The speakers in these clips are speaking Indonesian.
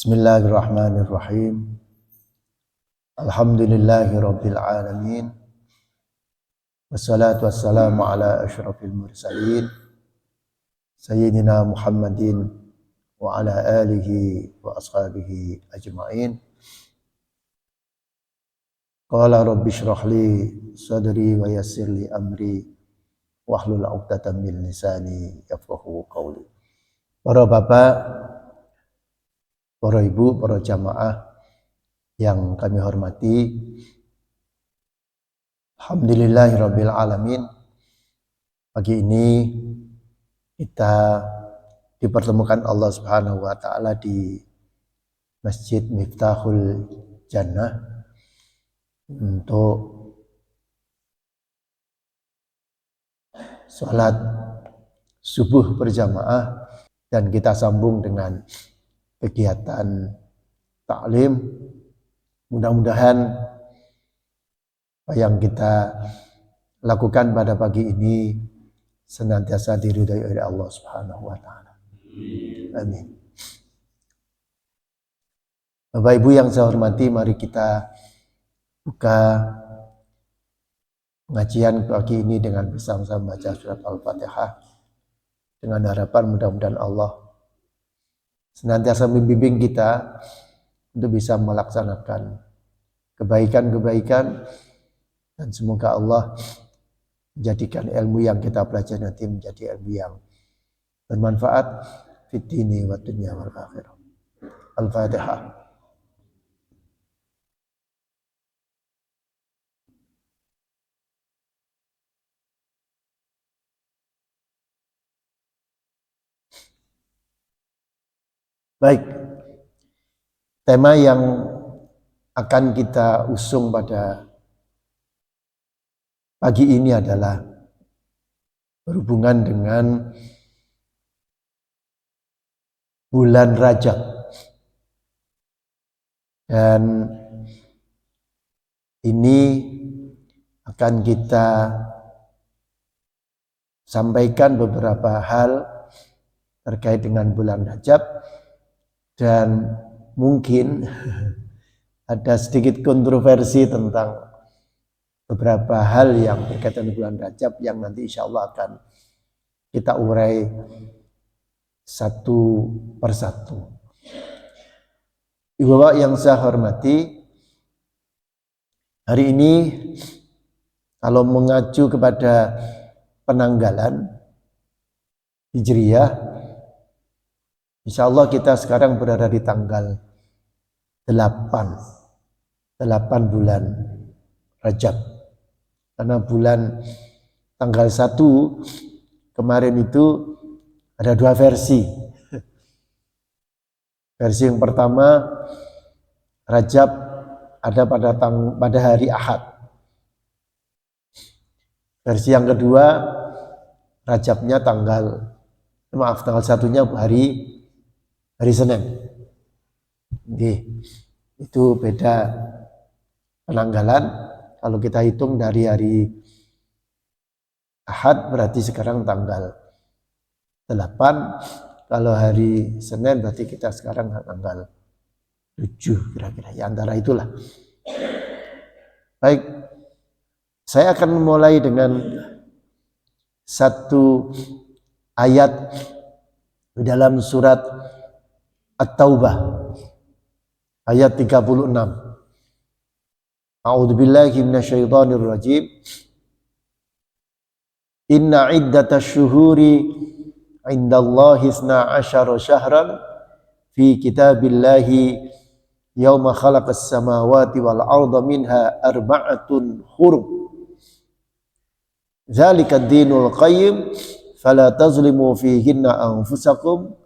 Bismillahirrahmanirrahim. Alhamdulillahi rabbil alamin. Wassalatu wassalamu ala asyrafil mursalin Sayyidina Muhammadin wa ala alihi wa ashabihi ajma'in. Qala rabbi shrah li sadri wa yassir li amri wahlul 'uqdatam min lisani yafqahu qawli. Para bapak, para ibu, para jamaah yang kami hormati, alhamdulillahirabbil alamin. Pagi ini kita dipertemukan Allah Subhanahu wa taala di Masjid Miftahul Jannah untuk salat subuh berjamaah, dan kita sambung dengan kegiatan taklim. Mudah-mudahan apa yang kita lakukan pada pagi ini senantiasa diridhai oleh Allah Subhanahu wa taala. Amin. Bapak Ibu yang saya hormati, mari kita buka pengajian pagi ini dengan bersama-sama baca surat Al-Fatihah, dengan harapan mudah-mudahan Allah senantiasa membimbing kita untuk bisa melaksanakan kebaikan-kebaikan, dan semoga Allah menjadikan ilmu yang kita pelajari nanti menjadi ilmu yang bermanfaat fid dini wa dunya wal akhirah. Al-Fatihah. Baik, tema yang akan kita usung pada pagi ini adalah berhubungan dengan bulan Rajab. Dan ini akan kita sampaikan beberapa hal terkait dengan bulan Rajab, dan mungkin ada sedikit kontroversi tentang beberapa hal yang berkaitan dengan bulan Rajab yang nanti insya Allah akan kita urai satu persatu. Ibu bapak yang saya hormati, hari ini kalau mengacu kepada penanggalan Hijriyah, insya Allah kita sekarang berada di tanggal 8 bulan Rajab. Karena bulan tanggal 1 kemarin itu ada dua versi. Versi yang pertama, Rajab ada pada hari Ahad. Versi yang kedua, Rajabnya tanggal 1-nya hari Senin. Itu beda penanggalan. Kalau kita hitung dari hari Ahad berarti sekarang tanggal 8. Kalau hari Senin berarti kita sekarang tanggal 7 kira-kira. Ya antara itulah. Baik, saya akan memulai dengan satu ayat di dalam surat At-Taubah ayat 36. A'udzubillahi minasyaitonir rajim. Inna iddatash syuhuri indallahi 12 syahran fi kitabillahi yauma khalaqas samawati wal arda minha arba'atun hurum. Dzalika ad-dinul qayyim fala tazlimu fihinna anfusakum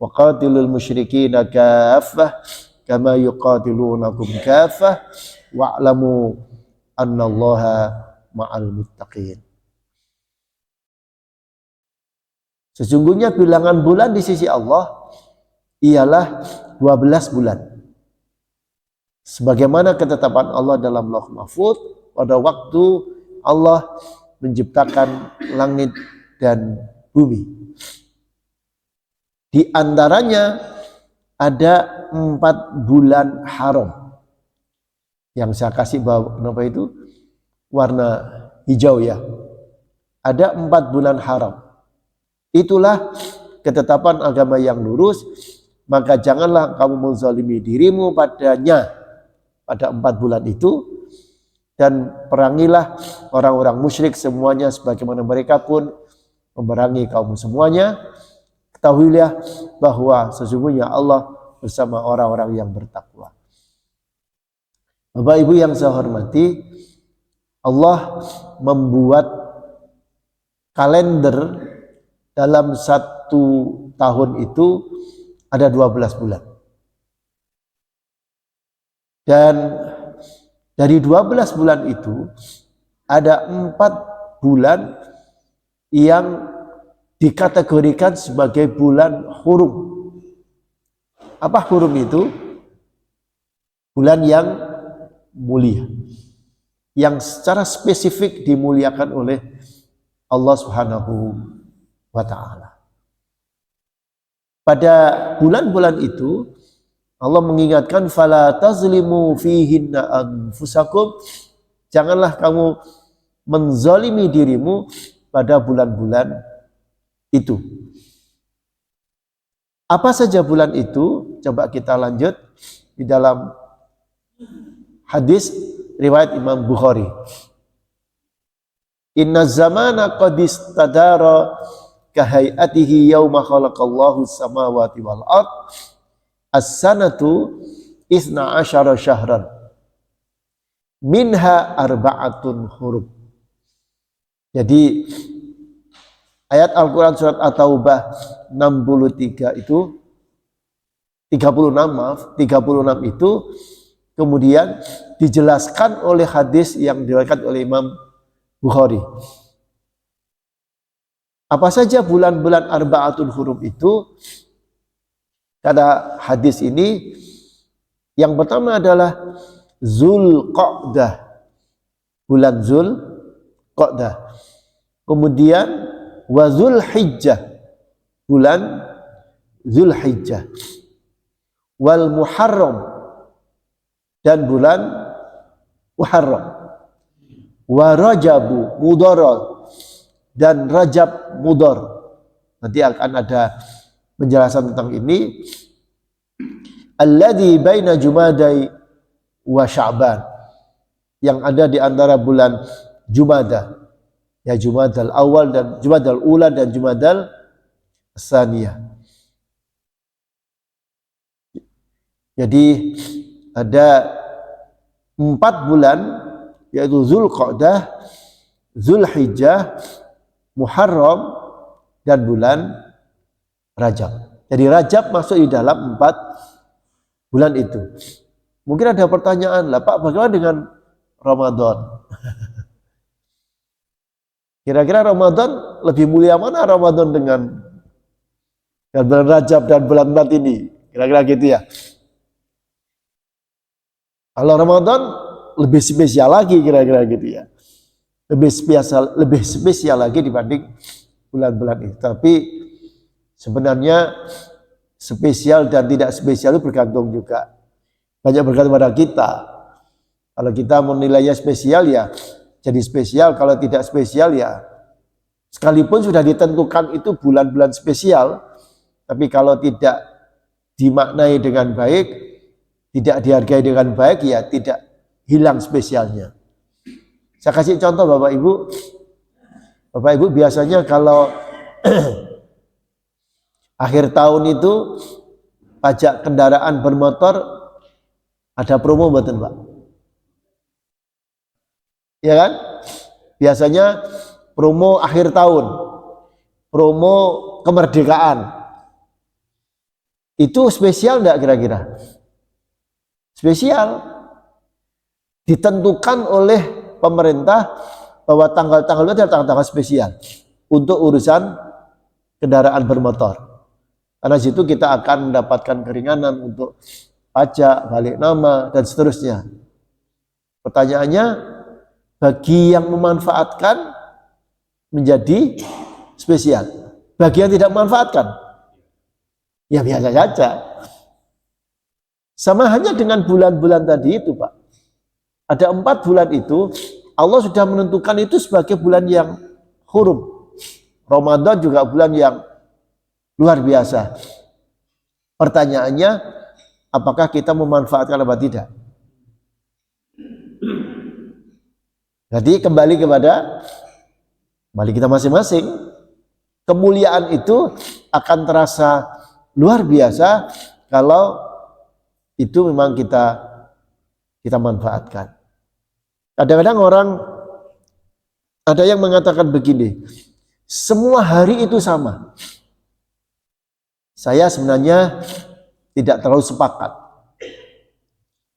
wa qatilul musyrikina kaffah kama yuqatilunakum kaffah wa'lamu annallaha ma'al muttaqin. Sesungguhnya bilangan bulan di sisi Allah ialah 12 bulan. Sebagaimana ketetapan Allah dalam Lauh Mahfuz pada waktu Allah menciptakan langit dan bumi. Di antaranya ada 4 bulan haram. Yang saya kasih bawah, kenapa itu? Warna hijau ya. Ada 4 bulan haram. Itulah ketetapan agama yang lurus. Maka janganlah kamu menzalimi dirimu padanya pada 4 bulan itu. Dan perangilah orang-orang musyrik semuanya sebagaimana mereka pun memerangi kaum semuanya. Ketahuilah bahwa sesungguhnya Allah bersama orang-orang yang bertakwa. Bapak Ibu yang saya hormati, Allah membuat kalender dalam 1 tahun itu ada 12 bulan. Dan dari 12 bulan itu ada 4 bulan yang dikategorikan sebagai bulan hurum. Apa hurum itu? Bulan yang mulia, yang secara spesifik dimuliakan oleh Allah Subhanahu wa ta'ala. Pada bulan-bulan itu Allah mengingatkan, fala tazlimu fihinna anfusakum, janganlah kamu menzalimi dirimu pada bulan-bulan itu. Apa saja bulan itu? Coba kita lanjut di dalam hadis riwayat Imam Bukhari. Inna zamana qad istadara kahayatihi yauma khalaqallahu samawati wal ard. As-sanatu 12 syahran. Minha arba'atun hurum. Jadi ayat Al-Quran surat At-Taubah 63 itu 36 itu kemudian dijelaskan oleh hadis yang diriwayatkan oleh Imam Bukhari. Apa saja bulan-bulan arba'atun hurum itu? Kata hadis ini, yang pertama adalah Zulqa'dah, bulan Zulqa'dah. Kemudian wa Zulhijjah, bulan Zulhijjah. Wal Muharram, dan bulan Muharram. Wa Rajabu Mudhar, dan Rajab Mudhar. Nanti akan ada penjelasan tentang ini. Alladzi baina Jumadai wa Sya'ban, yang ada di antara bulan Jumadah, ya Jumadal Awal dan Jumadal Ula dan Jumadal Tsaniyah. Jadi ada 4 bulan, yaitu Zulqa'dah, Zulhijjah, Muharram, dan bulan Rajab. Jadi Rajab masuk di dalam 4 bulan itu. Mungkin ada pertanyaan, lah Pak, bagaimana dengan Ramadan? Kira-kira Ramadan lebih mulia mana Ramadan dengan bulan Rajab dan bulan 4 ini? Kira-kira gitu ya. Kalau Ramadan lebih spesial lagi, kira-kira gitu ya. Lebih spesial lagi dibanding bulan-bulan itu. Tapi sebenarnya spesial dan tidak spesial itu bergantung juga. Banyak bergantung pada kita. Kalau kita menilainya spesial ya jadi spesial. Kalau tidak spesial ya, sekalipun sudah ditentukan itu bulan-bulan spesial, tapi kalau tidak dimaknai dengan baik, tidak dihargai dengan baik, ya tidak hilang spesialnya. Saya kasih contoh Bapak Ibu. Bapak Ibu biasanya kalau akhir tahun itu pajak kendaraan bermotor ada promo betul Pak? Ya kan? Biasanya promo akhir tahun, promo kemerdekaan. Itu spesial enggak kira-kira? Spesial. Ditentukan oleh pemerintah bahwa tanggal-tanggal itu adalah tanggal-tanggal spesial untuk urusan kendaraan bermotor. Karena situ kita akan mendapatkan keringanan untuk pajak, balik nama, dan seterusnya. Pertanyaannya, bagi yang memanfaatkan menjadi spesial. Bagi yang tidak memanfaatkan, ya biasa saja. Sama hanya dengan bulan-bulan tadi itu, Pak. Ada 4 bulan itu, Allah sudah menentukan itu sebagai bulan yang hurum. Ramadan juga bulan yang luar biasa. Pertanyaannya, apakah kita memanfaatkan apa tidak? Jadi kembali kita masing-masing. Kemuliaan itu akan terasa luar biasa kalau itu memang kita manfaatkan. Kadang-kadang orang ada yang mengatakan begini, semua hari itu sama. Saya sebenarnya tidak terlalu sepakat.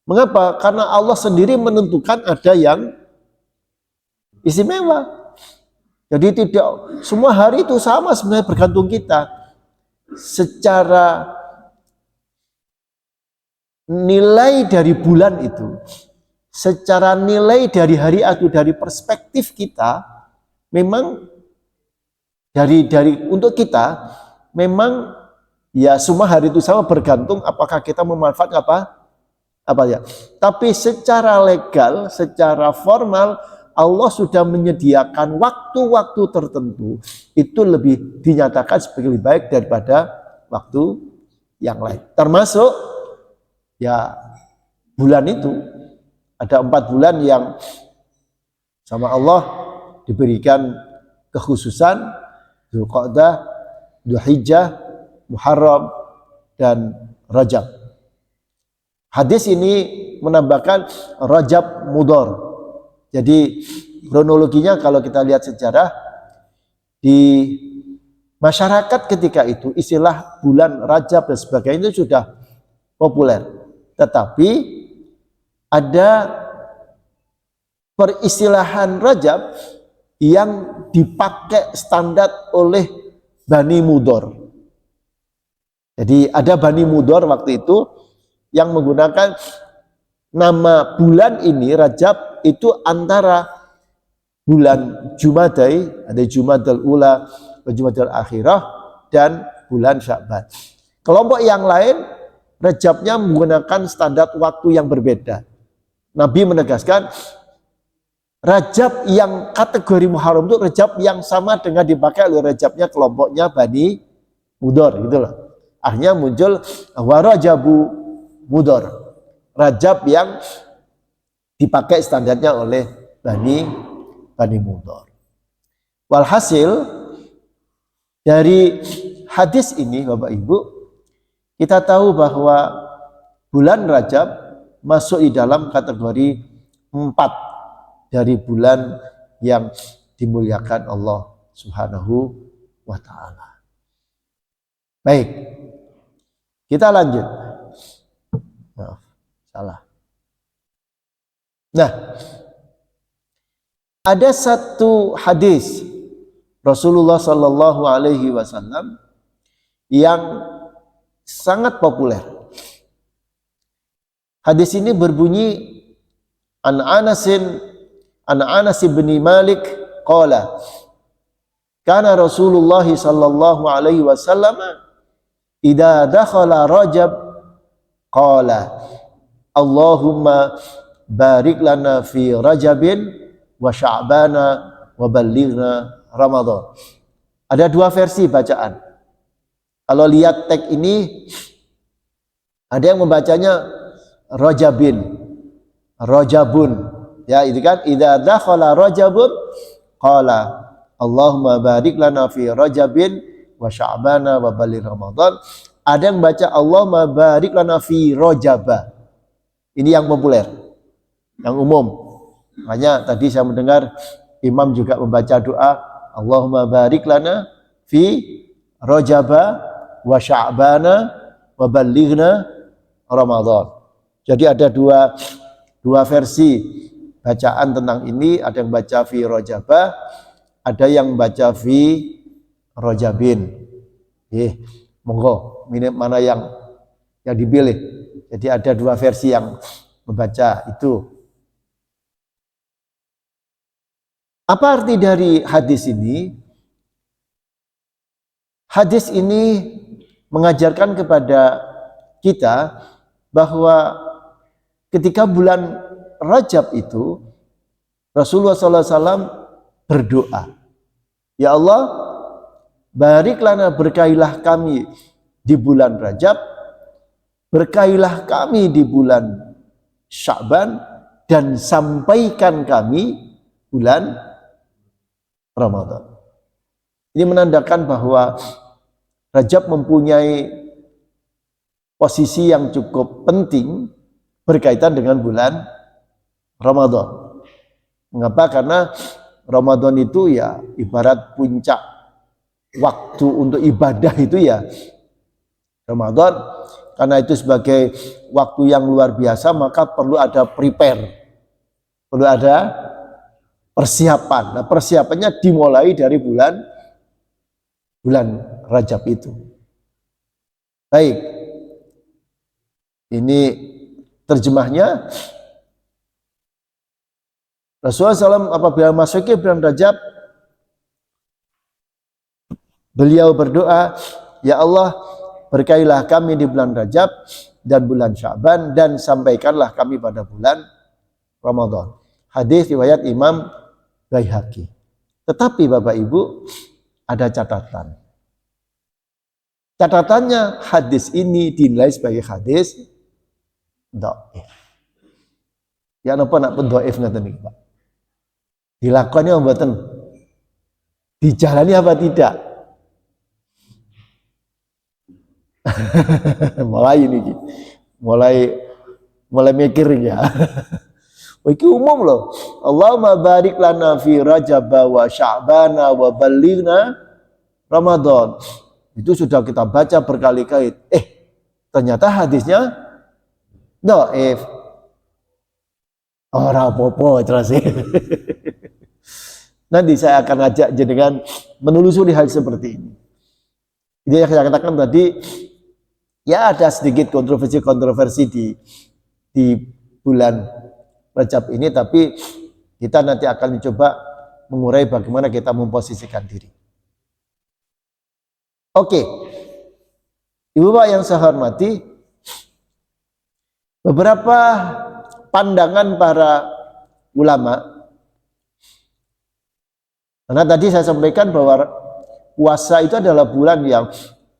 Mengapa? Karena Allah sendiri menentukan ada yang istimewa. Jadi tidak semua hari itu sama, sebenarnya bergantung kita. Secara nilai dari bulan itu, secara nilai dari hari itu, dari perspektif kita, memang dari untuk kita memang ya semua hari itu sama, bergantung apakah kita memanfaatkan apa ya. Tapi secara legal, secara formal, Allah sudah menyediakan waktu-waktu tertentu itu lebih dinyatakan sebagai lebih baik daripada waktu yang lain. Termasuk ya bulan itu, ada 4 bulan yang sama Allah diberikan kekhususan, Dzulqa'dah, Dzulhijjah, Muharram, dan Rajab. Hadis ini menambahkan Rajab Mudhar. Jadi kronologinya kalau kita lihat sejarah, di masyarakat ketika itu istilah bulan Rajab dan sebagainya itu sudah populer. Tetapi ada peristilahan Rajab yang dipakai standar oleh Bani Mudhar. Jadi ada Bani Mudhar waktu itu yang menggunakan nama bulan ini Rajab itu antara bulan Jumadai, ada Jumadal Ula, Jumadal Akhirah, dan bulan Sya'ban. Kelompok yang lain Rajabnya menggunakan standar waktu yang berbeda. Nabi menegaskan Rajab yang kategori Muharram itu Rajab yang sama dengan dipakai oleh Rajabnya kelompoknya Bani Mudhar, gitu loh. Akhirnya muncul Warajabu Mudhar, Rajab yang dipakai standarnya oleh Bani Mudhar. Walhasil dari hadis ini Bapak Ibu, kita tahu bahwa bulan Rajab masuk di dalam kategori 4 dari bulan yang dimuliakan Allah Subhanahu wa ta'ala. Baik, kita lanjut. Maaf, salah. Nah, ada satu hadis Rasulullah Sallallahu Alaihi Wasallam yang sangat populer. Hadis ini berbunyi, An Anas bin Malik qala, kana Rasulullah Sallallahu Alaihi Wasallam idza dakhala Rajab qala Allahumma barik lana fi Rajabin wa Sya'bana wa ballighna Ramadan. Ada 2 versi bacaan. Kalau lihat teks ini, ada yang membacanya Rajabun. Ya, itu kan idza dakhala Rajabun qala Allahumma barik lana fi Rajabin wa Sya'bana wa ballighna Ramadan. Ada yang baca Allahumma barik lana fi Rajaba. Ini yang populer, yang umum. Makanya tadi saya mendengar imam juga membaca doa Allahumma barik lana fi Rajaba wa Sya'bana wa ballighna Ramadan. Jadi ada dua versi bacaan tentang ini, ada yang baca fi Rajaba, ada yang baca fi Rajabin. Monggo mana yang dipilih. Jadi ada 2 versi yang membaca itu. Apa arti dari hadis ini? Hadis ini mengajarkan kepada kita bahwa ketika bulan Rajab itu Rasulullah SAW berdoa, ya Allah, barik lana, berkailah kami di bulan Rajab, berkailah kami di bulan Sya'ban, dan sampaikan kami bulan Ramadan. Ini menandakan bahwa Rajab mempunyai posisi yang cukup penting berkaitan dengan bulan Ramadan. Mengapa? Karena Ramadan itu ya ibarat puncak waktu untuk ibadah itu ya Ramadan. Karena itu sebagai waktu yang luar biasa, maka perlu ada prepare, perlu ada persiapan. Nah, persiapannya dimulai dari bulan Rajab itu. Baik, ini terjemahnya. Rasulullah SAW apabila masuki bulan Rajab, beliau berdoa, ya Allah, berkailah kami di bulan Rajab dan bulan Sya'ban, dan sampaikanlah kami pada bulan Ramadan. Hadis riwayat Imam Baihaqi. Tetapi Bapak Ibu, ada catatan. Catatannya, hadis ini dinilai sebagai hadis dhaif. Ya napa nak pun dhaif ngaten iki, Pak? Dilakoni apa mboten? Dijalani apa tidak? Mulai ini, mulai mikir ya. Iki umum loh. Allahumma barik lana fi Rajab wa Sya'bana wa ballighna Ramadan. Itu sudah kita baca berkali-kali. Ternyata hadisnya dhaif. Ora apa-apa terus. Nanti saya akan ajak jenengan menelusuri hal seperti ini. Jadi yang saya katakan tadi, ya ada sedikit kontroversi di bulan Rajab ini, tapi kita nanti akan mencoba mengurai bagaimana kita memposisikan diri. Oke, Ibu Bapak yang saya hormati, beberapa pandangan para ulama. Karena tadi saya sampaikan bahwa puasa itu adalah bulan yang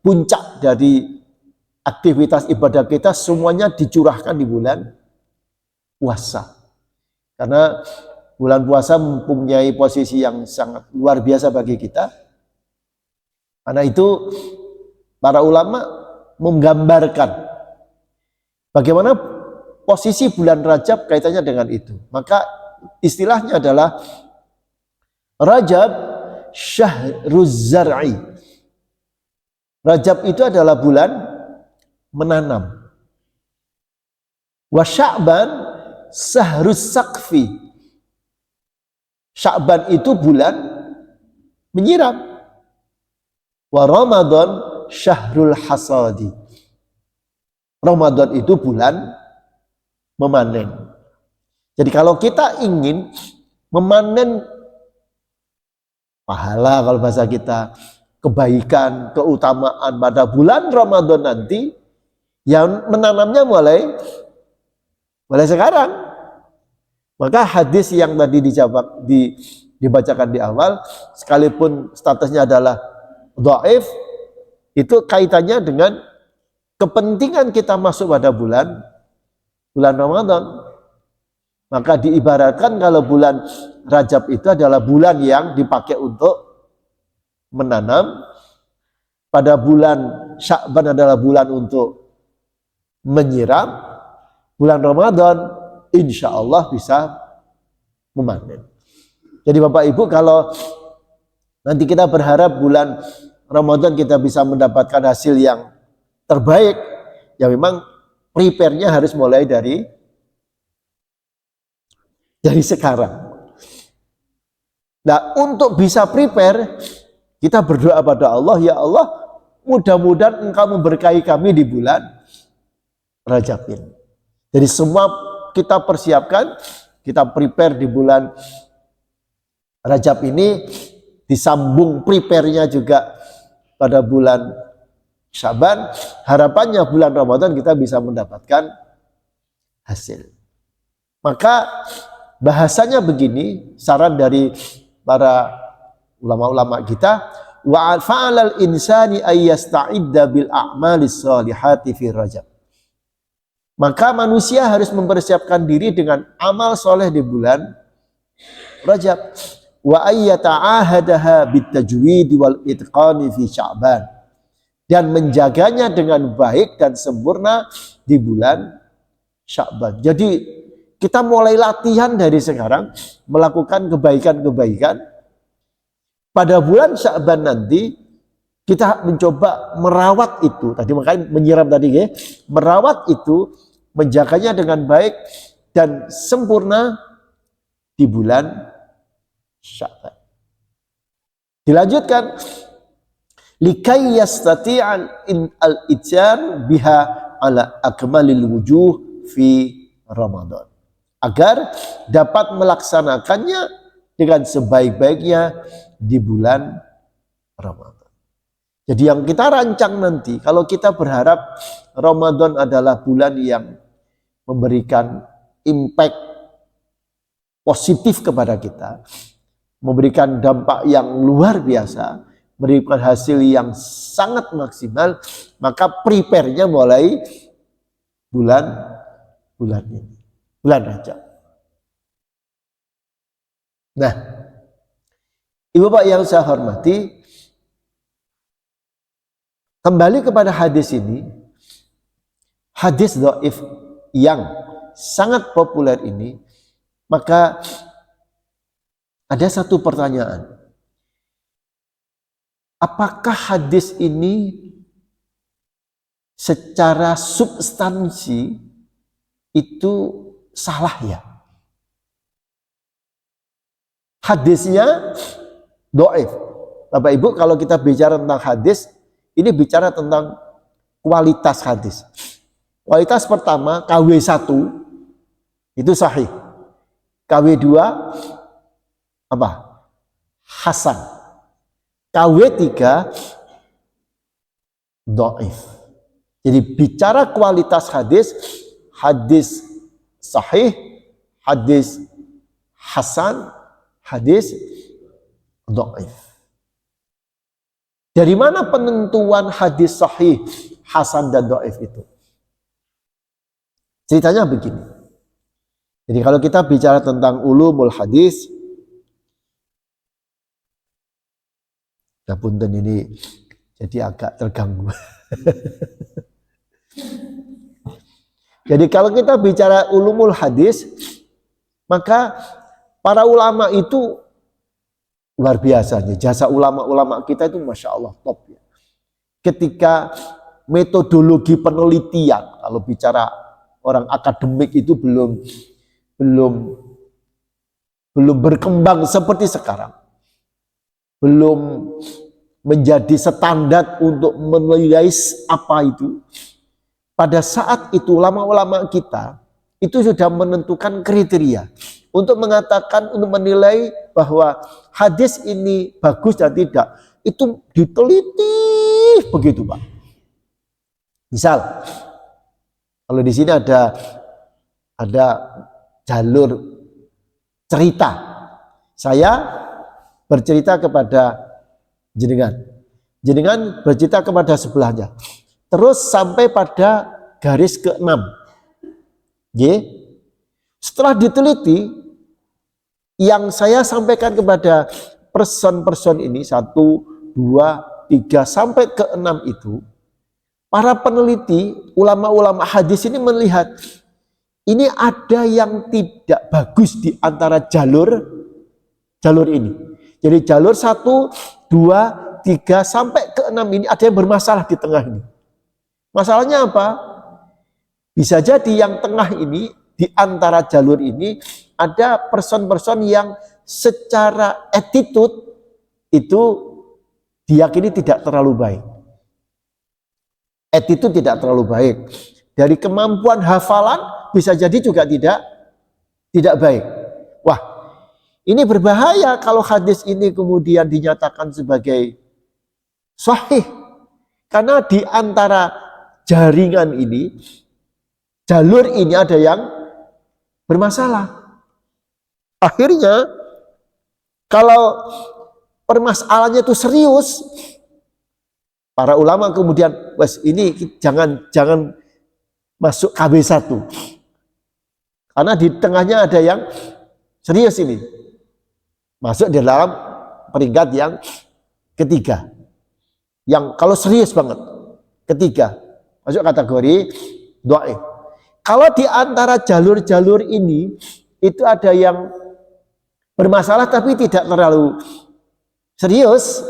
puncak dari aktivitas ibadah kita, semuanya dicurahkan di bulan puasa. Karena bulan puasa mempunyai posisi yang sangat luar biasa bagi kita. Karena itu para ulama menggambarkan bagaimana posisi bulan Rajab kaitannya dengan itu. Maka istilahnya adalah Rajab Syahruz Zar'i. Rajab itu adalah bulan menanam. Wa Sya'ban Syahruz Saqfi. Sya'ban itu bulan menyiram. Wa Ramadan Syahrul Hasadi. Ramadan itu bulan memanen. Jadi kalau kita ingin memanen pahala, kalau bahasa kita, kebaikan, keutamaan pada bulan Ramadan nanti, yang menanamnya mulai sekarang. Maka hadis yang tadi dibacakan di awal, sekalipun statusnya adalah dhaif, itu kaitannya dengan kepentingan kita masuk pada bulan Ramadan. Maka diibaratkan kalau bulan Rajab itu adalah bulan yang dipakai untuk menanam. Pada bulan Sya'ban adalah bulan untuk menyiram. Bulan Ramadan insya Allah bisa memanen. Jadi Bapak Ibu, kalau nanti kita berharap bulan Ramadan kita bisa mendapatkan hasil yang terbaik, ya memang prepare-nya harus mulai dari sekarang. Nah, untuk bisa prepare, kita berdoa pada Allah, ya Allah, mudah-mudahan Engkau memberkahi kami di bulan Rajab ini. Jadi semua kita persiapkan, kita prepare di bulan Rajab ini, disambung prepare-nya juga pada bulan Sya'ban. Harapannya bulan Ramadan kita bisa mendapatkan hasil. Maka bahasanya begini, saran dari para ulama-ulama kita, wa fa'alal insani ayyasta'idda bil a'malis shalihati fi Rajab. Maka manusia harus mempersiapkan diri dengan amal soleh di bulan Rajab. Wa ayyata'ahadaha bitajwid wal itqani fi Sya'ban. Dan menjaganya dengan baik dan sempurna di bulan Sya'ban. Jadi kita mulai latihan dari sekarang melakukan kebaikan-kebaikan. Pada bulan Sya'ban nanti kita mencoba merawat itu. Tadi makanya menyiram tadi ya. Merawat itu, menjaganya dengan baik dan sempurna di bulan Sya'ban. Dilanjutkan, likai yastati'al al-ityan biha ala akmalil wujuh fi Ramadan. Agar dapat melaksanakannya dengan sebaik-baiknya di bulan Ramadan. Jadi yang kita rancang nanti, kalau kita berharap Ramadan adalah bulan yang memberikan impact positif kepada kita, memberikan dampak yang luar biasa, memberikan hasil yang sangat maksimal, maka prepare-nya mulai bulan ini, bulan Rajab. Nah, Ibu Bapak yang saya hormati, kembali kepada hadis ini, hadis dhaif yang sangat populer ini, maka ada satu pertanyaan. Apakah hadis ini secara substansi itu salah ya? Hadisnya dhaif. Bapak Ibu, kalau kita bicara tentang hadis, ini bicara tentang kualitas hadis. Kualitas pertama, KW1 itu sahih. KW2 apa? Hasan. KW3 dhaif. Jadi bicara kualitas hadis, hadis sahih, hadis hasan, hadis dhaif. Dari mana penentuan hadis sahih, hasan dan dhaif itu? Ceritanya begini. Jadi kalau kita bicara tentang ulumul hadis, punten ini jadi agak terganggu. Jadi kalau kita bicara ulumul hadis, maka para ulama itu luar biasanya. Jasa ulama-ulama kita itu Masya Allah top ya. Ketika metodologi penelitian, kalau bicara orang akademik itu belum berkembang seperti sekarang. Belum menjadi standar untuk menilai apa itu. Pada saat itu ulama-ulama kita itu sudah menentukan kriteria untuk mengatakan, untuk menilai bahwa hadis ini bagus dan tidak. Itu diteliti begitu Pak. Misal, kalau di sini ada jalur cerita. Saya bercerita kepada jenengan. Jenengan bercerita kepada sebelahnya. Terus sampai pada garis ke-6. Setelah diteliti, yang saya sampaikan kepada person-person ini, 1, 2, 3, sampai ke-6 itu, para peneliti, ulama-ulama hadis ini melihat, ini ada yang tidak bagus di antara jalur ini. Jadi jalur 1, 2, 3, sampai ke-6 ini ada yang bermasalah di tengah ini. Masalahnya apa? Bisa jadi yang tengah ini, di antara jalur ini, ada person-person yang secara attitude itu diyakini tidak terlalu baik. Attitude tidak terlalu baik. Dari kemampuan hafalan bisa jadi juga tidak baik. Wah, ini berbahaya kalau hadis ini kemudian dinyatakan sebagai sahih. Karena di antara jaringan ini jalur ini ada yang bermasalah. Akhirnya kalau permasalahannya itu serius, para ulama kemudian, wes ini jangan masuk KB1. Karena di tengahnya ada yang serius ini. Masuk di dalam peringkat yang ketiga. Yang kalau serius banget, ketiga. Masuk kategori dhaif. Kalau di antara jalur-jalur ini, itu ada yang bermasalah tapi tidak terlalu serius,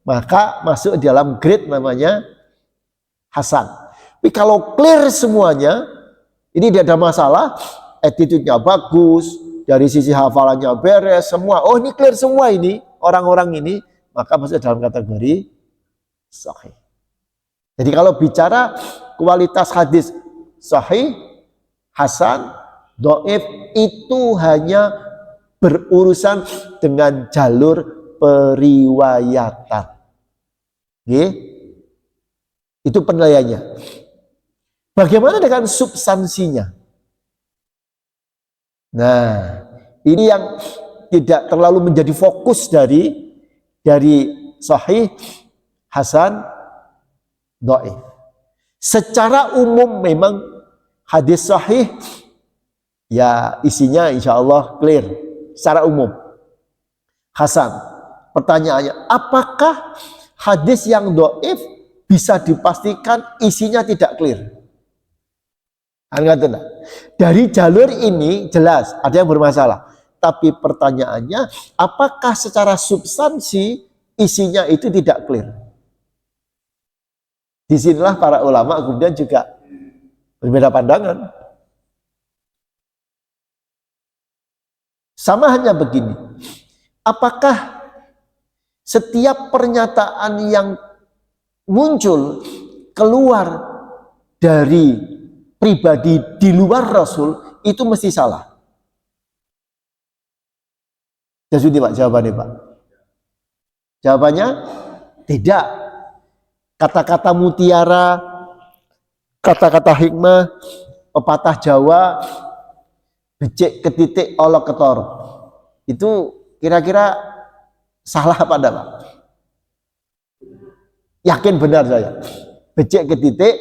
maka masuk di dalam grade namanya hasan. Tapi kalau clear semuanya, ini tidak ada masalah, attitude-nya bagus, dari sisi hafalannya beres, semua, oh ini clear semua ini, orang-orang ini, maka masuk dalam kategori sahih. Jadi kalau bicara kualitas hadis sahih, hasan, dhaif, itu hanya berurusan dengan jalur periwayatan. Oke? Itu penilaiannya. Bagaimana dengan substansinya? Nah, ini yang tidak terlalu menjadi fokus dari sahih, hasan, dhaif. Secara umum memang hadis sahih ya isinya insya Allah clear secara umum. Hasan, pertanyaannya, apakah hadis yang dhaif bisa dipastikan isinya tidak clear? Dari jalur ini jelas ada yang bermasalah. Tapi pertanyaannya, apakah secara substansi isinya itu tidak clear? Disinilah para ulama kemudian juga berbeda pandangan. Sama hanya begini, apakah setiap pernyataan yang muncul keluar dari pribadi di luar Rasul itu mesti salah? Jadi Pak, jawabannya Pak. Jawabannya tidak. Kata-kata mutiara, kata-kata hikmah, pepatah Jawa, becek ketitik olok ketor, itu kira-kira salah apa enggak Pak? Yakin benar saya. Becek ketitik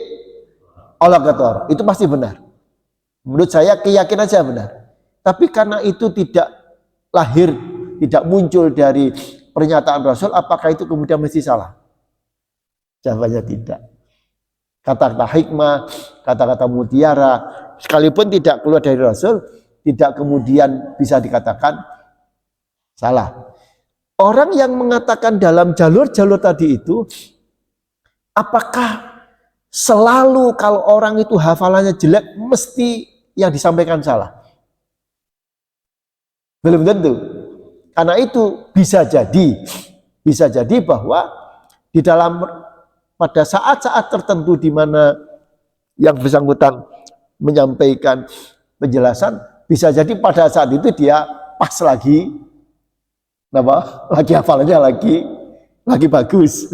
olok ketor, itu pasti benar. Menurut saya keyakinan saya benar. Tapi karena itu tidak lahir, tidak muncul dari pernyataan Rasul, apakah itu kemudian mesti salah? Jawabannya tidak. Kata-kata hikmah, kata-kata mutiara, sekalipun tidak keluar dari Rasul, tidak kemudian bisa dikatakan salah. Orang yang mengatakan dalam jalur-jalur tadi itu, apakah selalu kalau orang itu hafalannya jelek, mesti yang disampaikan salah? Belum tentu. Karena itu bisa jadi bahwa di dalam pada saat-saat tertentu di mana yang bersangkutan menyampaikan penjelasan, bisa jadi pada saat itu dia pas lagi, lagi hafalannya lagi bagus,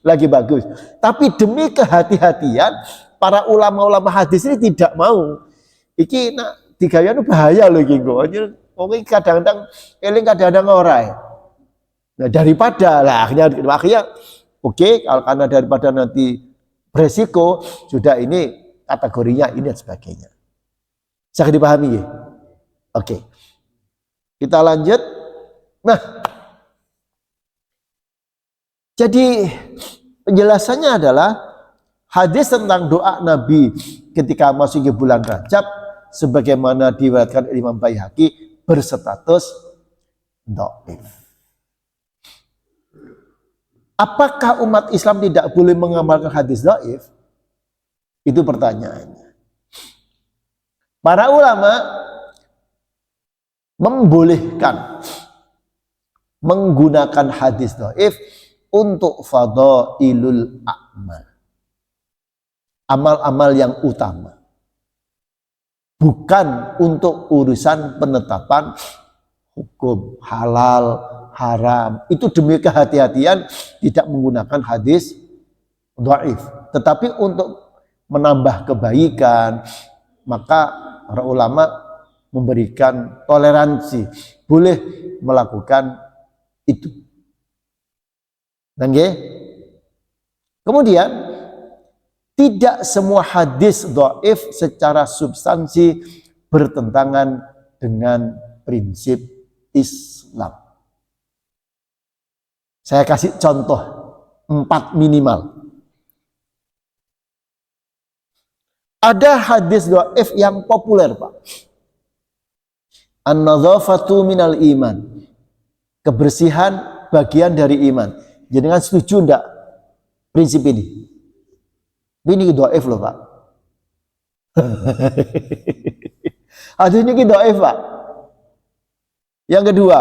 lagi bagus. Tapi demi kehati-hatian, para ulama-ulama hadis ini tidak mau. Iki nak digayane bahaya loh iki kok. Mungkin kadang-kadang eling kadang-kadang ora. Nah, daripada lah akhirnya oke, kalau karena daripada nanti beresiko, sudah ini kategorinya ini dan sebagainya. Bisa dipahami ya? Oke. Kita lanjut. Nah, jadi penjelasannya adalah hadis tentang doa Nabi ketika masuk ke bulan Rajab sebagaimana diriwayatkan Imam Baihaqi berstatus dhaif. Apakah umat Islam tidak boleh mengamalkan hadis dhaif? Itu pertanyaannya. Para ulama membolehkan menggunakan hadis dhaif untuk fadailul a'mal. Amal-amal yang utama. Bukan untuk urusan penetapan hukum halal, haram. Itu demi kehati-hatian tidak menggunakan hadis dhaif. Tetapi untuk menambah kebaikan, maka para ulama memberikan toleransi, boleh melakukan itu. Kemudian tidak semua hadis dhaif secara substansi bertentangan dengan prinsip Islam. Saya kasih contoh 4 minimal. Ada hadis dhaif yang populer, Pak. An-nadhafatu minal iman. Kebersihan bagian dari iman. Jenengan setuju enggak prinsip ini? Ini dhaif loh, Pak. Hadis ini dhaif, Pak. Yang kedua,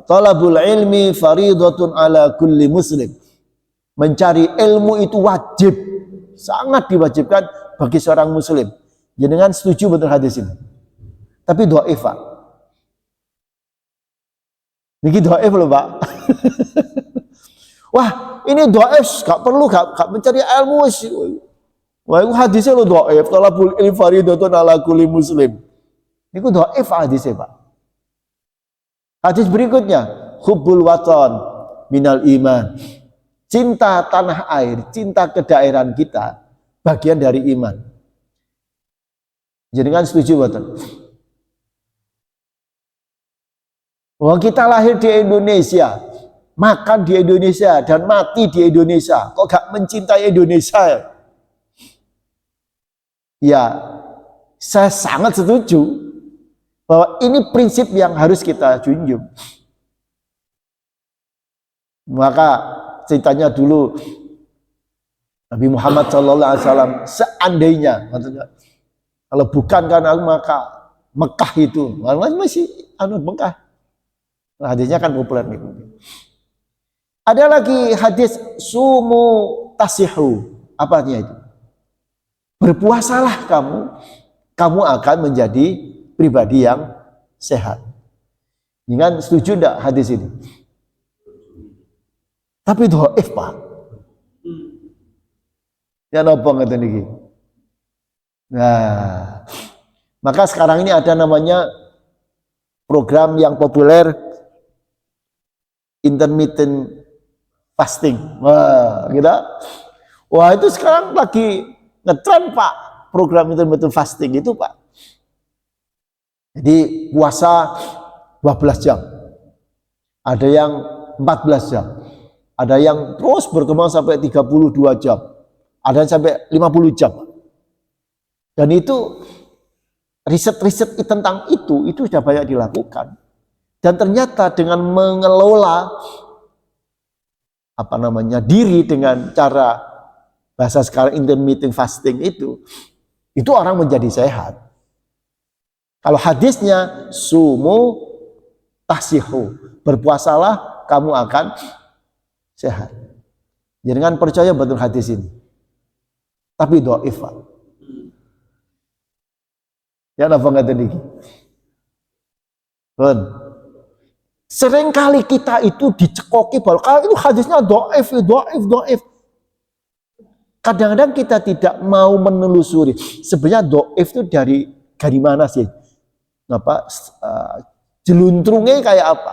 talabul ilmi faridatun ala kulli muslim. Mencari ilmu itu wajib, sangat diwajibkan bagi seorang muslim. Jenengan setuju betul hadis ini? Tapi dhaif, Pak. Niki dhaif loh, Pak. Wah, ini dhaif, gak perlu gak mencari ilmu. Wah, itu hadisnya lo dhaif. Talabul ilmi faridatun ala kulli muslim. Niku dhaif hadisnya, Pak. Hadis berikutnya, hubbul watan minal iman. Cinta tanah air, cinta kedaerahan kita bagian dari iman. Jadi kan setuju betul. Wah, kita lahir di Indonesia, makan di Indonesia dan mati di Indonesia. Kok gak mencintai Indonesia? Ya, saya sangat setuju bahwa ini prinsip yang harus kita junjung. Maka ceritanya dulu Nabi Muhammad SAW, seandainya, kalau bukan karena aku maka Mekah itu, masih Mekah. Hadisnya kan populer nih. Ada lagi hadis sumu tasihu. Apa artinya itu? Berpuasalah kamu akan menjadi pribadi yang sehat. Jangan setuju enggak hadis ini? Tapi dhaif, Pak. Ya napa ngeten iki. Nah, maka sekarang ini ada namanya program yang populer intermittent fasting. Wah, gitu. Wah, itu sekarang lagi ngetren, Pak, program intermittent fasting itu, Pak. Jadi puasa 12 jam. Ada yang 14 jam. Ada yang terus berkembang sampai 32 jam. Ada yang sampai 50 jam. Dan itu riset-riset tentang itu sudah banyak dilakukan. Dan ternyata dengan mengelola diri dengan cara bahasa sekarang intermittent fasting itu orang menjadi sehat. Kalau hadisnya sumu tasihu, berpuasalah kamu akan sehat. Jangan percaya betul hadis ini. Tapi dhaif, Pak. Ya napa ngaten iki? Seringkali kita itu dicekoki bahwa kalau itu hadisnya dhaif. Kadang-kadang kita tidak mau menelusuri sebenarnya dhaif itu dari mana sih? Jeluntrungnya kayak apa?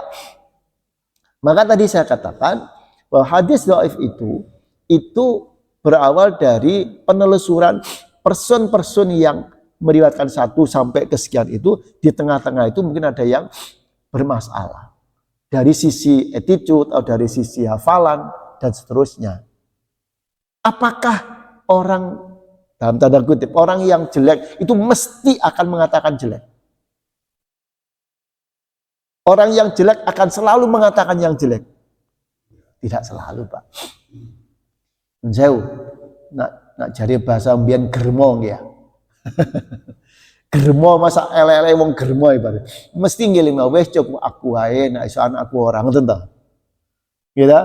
Maka tadi saya katakan bahwa hadis dhaif itu berawal dari penelusuran person-person yang meriwayatkan 1 sampai kesekian itu, di tengah-tengah itu mungkin ada yang bermasalah. Dari sisi attitude atau dari sisi hafalan dan seterusnya. Apakah orang, dalam tanda kutip, orang yang jelek itu mesti akan mengatakan jelek? Orang yang jelek akan selalu mengatakan yang jelek? Tidak selalu, Pak. Jauh, nak cari bahasa mbiyen germo ya. Germo masa elek-elek wong germo ibarat. Mesti ngelingno wis cukup aku wae nek iso anakku ora ngoten to. Gitu.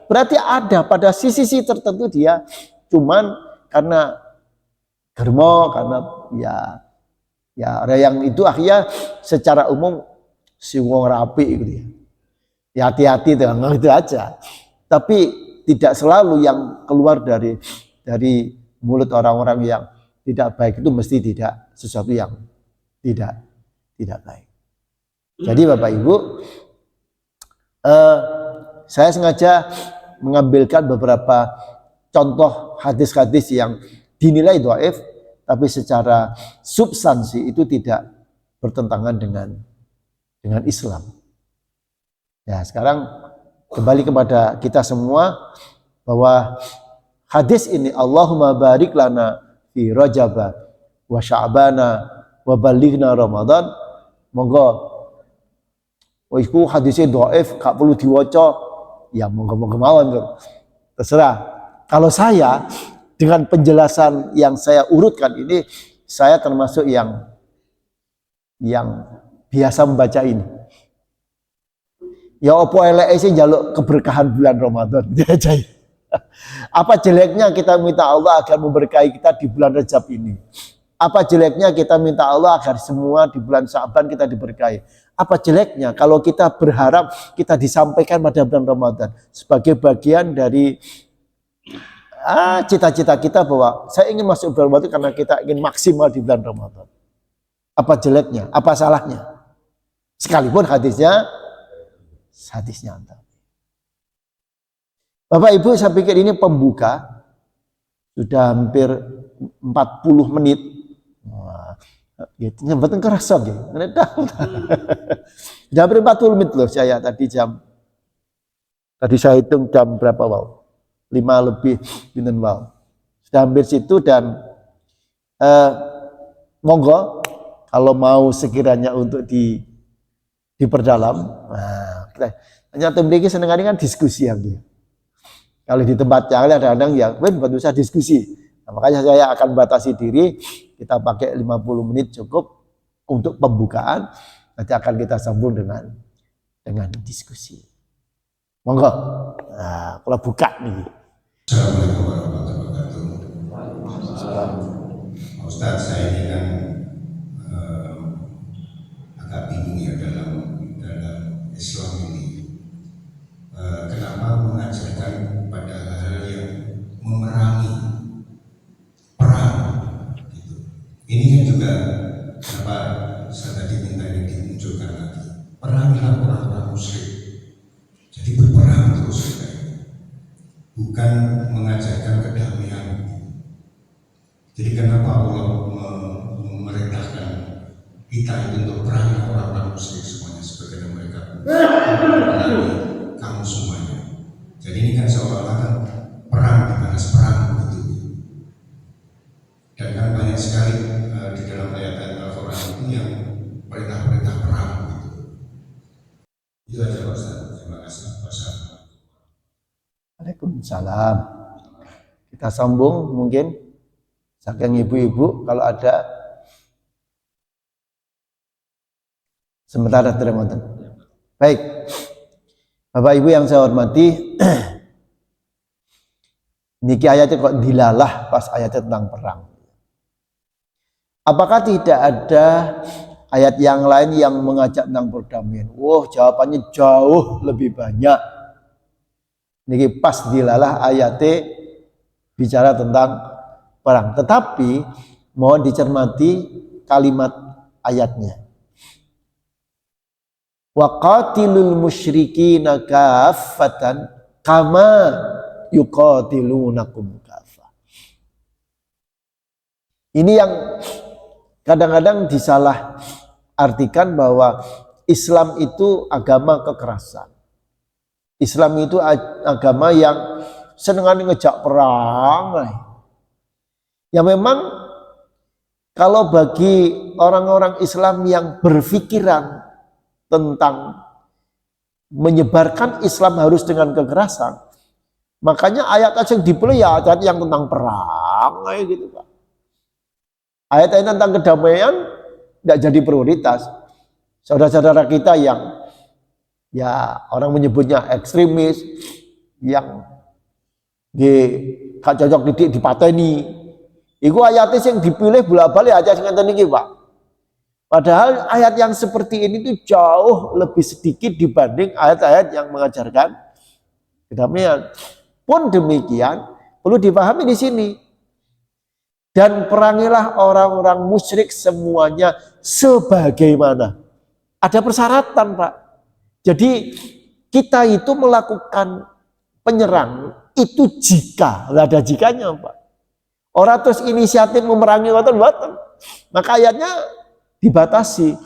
Berarti ada pada sisi tertentu dia cuman karena germo, karena ya ada yang itu akhirnya secara umum si wong rapi gitu ya. Ya hati-hati dengan itu aja. Tapi tidak selalu yang keluar dari mulut orang-orang yang tidak baik itu mesti tidak sesuatu yang tidak baik. Jadi Bapak Ibu, saya sengaja mengambilkan beberapa contoh hadis-hadis yang dinilai dhaif, tapi secara substansi itu tidak bertentangan dengan Islam. Ya, sekarang kembali kepada kita semua bahwa hadis ini, Allahumma barik lana fi Rajaba wa Sya'bana wa balighna Ramadan, monggo iku hadisnya dhaif, gak perlu diwaca, ya monggo-monggo mawon, terserah. Kalau saya dengan penjelasan yang saya urutkan ini, saya termasuk yang biasa membaca ini. Ya opo eleke sih njaluk keberkahan bulan Ramadan. Apa jeleknya kita minta Allah agar memberkahi kita di bulan Rajab ini? Apa jeleknya kita minta Allah agar semua di bulan Sya'ban kita diberkahi? Apa jeleknya kalau kita berharap kita disampaikan pada bulan Ramadan sebagai bagian dari cita-cita kita bahwa saya ingin masuk bulan Ramadan karena kita ingin maksimal di bulan Ramadan. Apa jeleknya? Apa salahnya? Sekalipun hadisnya entah. Bapak Ibu, saya pikir ini pembuka, sudah hampir 40 menit. Wah, gitu nyempetin kerasa gitu. Sudah hampir 40 menit loh saya tadi saya hitung jam berapa wow? 5 lebih bintang wow. Sudah hampir situ dan monggo kalau mau sekiranya untuk diperdalam. Nah, kita hanya memiliki senengannya kan diskusi ya. Kalau di tempat yang lain kadang-kadang ya, bantu saya diskusi. Nah, makanya saya akan batasi diri, kita pakai 50 menit cukup untuk pembukaan. Nanti akan kita sambung dengan diskusi. Monggo. Nah, kalau buka nih. Assalamualaikum warahmatullahi wabarakatuh. Ustaz, saya ini kan agak bingung ya dalam Islam ini. Kenapa mengajarkan pada hal-hal yang memerangi perang gitu. Ini kan juga kenapa saya tadi minta ini dimunculkan lagi. Perangilah orang-orang musyrik. Jadi berperang terus kita ini. Bukan mengajarkan kedamaian. Jadi kenapa Allah memerintahkan kita itu untuk perang orang-orang musyrik semuanya sebagai mereka memerangi kamu semuanya. Jadi ini kan seolah-olah kan perang dibalas perang begitu. Dan kan banyak sekali di dalam ayat-ayat Al-Quran itu yang perintah-perintah perang begitu. Itu aja Pak Ustaz. Terima kasih. Waalaikumsalam. Kita sambung mungkin saking ibu-ibu kalau ada sementara terima. Baik. Bapak Ibu yang saya hormati, niki ayatnya kok dilalah pas ayatnya tentang perang. Apakah tidak ada ayat yang lain yang mengajak tentang perdamaian? Wah, jawabannya jauh lebih banyak. Niki pas dilalah ayatnya bicara tentang perang. Tetapi mohon dicermati kalimat ayatnya. Wa qatilul musyrikina kaffatan kama yuqatilunakum kaffah. Ini yang kadang-kadang disalah artikan bahwa Islam itu agama kekerasan. Islam itu agama yang senengan ngejak perang. Ya memang kalau bagi orang-orang Islam yang berpikiran tentang menyebarkan Islam harus dengan kekerasan, makanya ayat yang dipilih ya ayat yang tentang perang gitu Pak. Ayat-ayat tentang kedamaian tidak jadi prioritas. Saudara-saudara kita yang ya orang menyebutnya ekstremis, yang gak cocok didik dipateni, itu ayatnya yang dipilih bolak-balik aja dengan ini Pak. Padahal ayat yang seperti ini itu jauh lebih sedikit dibanding ayat-ayat yang mengajarkan kedamaian. Pun demikian perlu dipahami di sini. Dan perangilah orang-orang musyrik semuanya sebagaimana. Ada persyaratan, Pak. Jadi kita itu melakukan penyerang itu jika, ada jikanya, Pak. Orang terus inisiatif memerangi watan. Maka ayatnya dibatasi.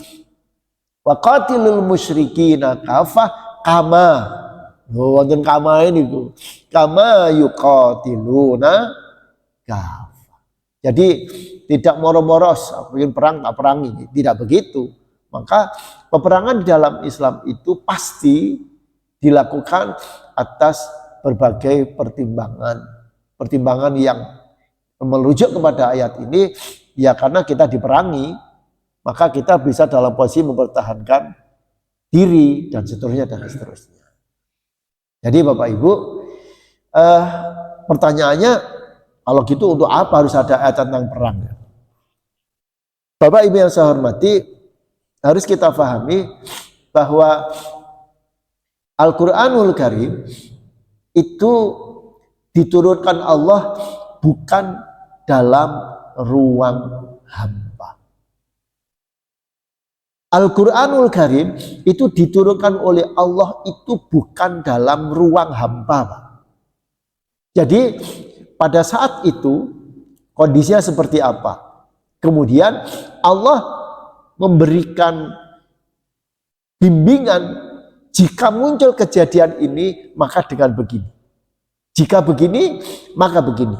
Wa qatilul musyrikina kafah kama. Wonten kama ini ku. Kama yuqatiluna kafah. Jadi tidak moro-moros, ingin perang tak perangi, tidak begitu. Maka peperangan di dalam Islam itu pasti dilakukan atas berbagai pertimbangan. Pertimbangan yang merujuk kepada ayat ini, ya karena kita diperangi, maka kita bisa dalam posisi mempertahankan diri dan seterusnya dan seterusnya. Jadi Bapak Ibu, pertanyaannya, kalau gitu untuk apa harus ada ayat tentang perang? Bapak Ibu yang saya hormati, harus kita pahami bahwa Al-Quranul Karim itu diturunkan Allah bukan dalam ruang hampa. Al-Quranul Karim itu diturunkan oleh Allah itu bukan dalam ruang hampa, Pak. Jadi pada saat itu kondisinya seperti apa? Kemudian Allah memberikan bimbingan, jika muncul kejadian ini maka dengan begini. Jika begini maka begini.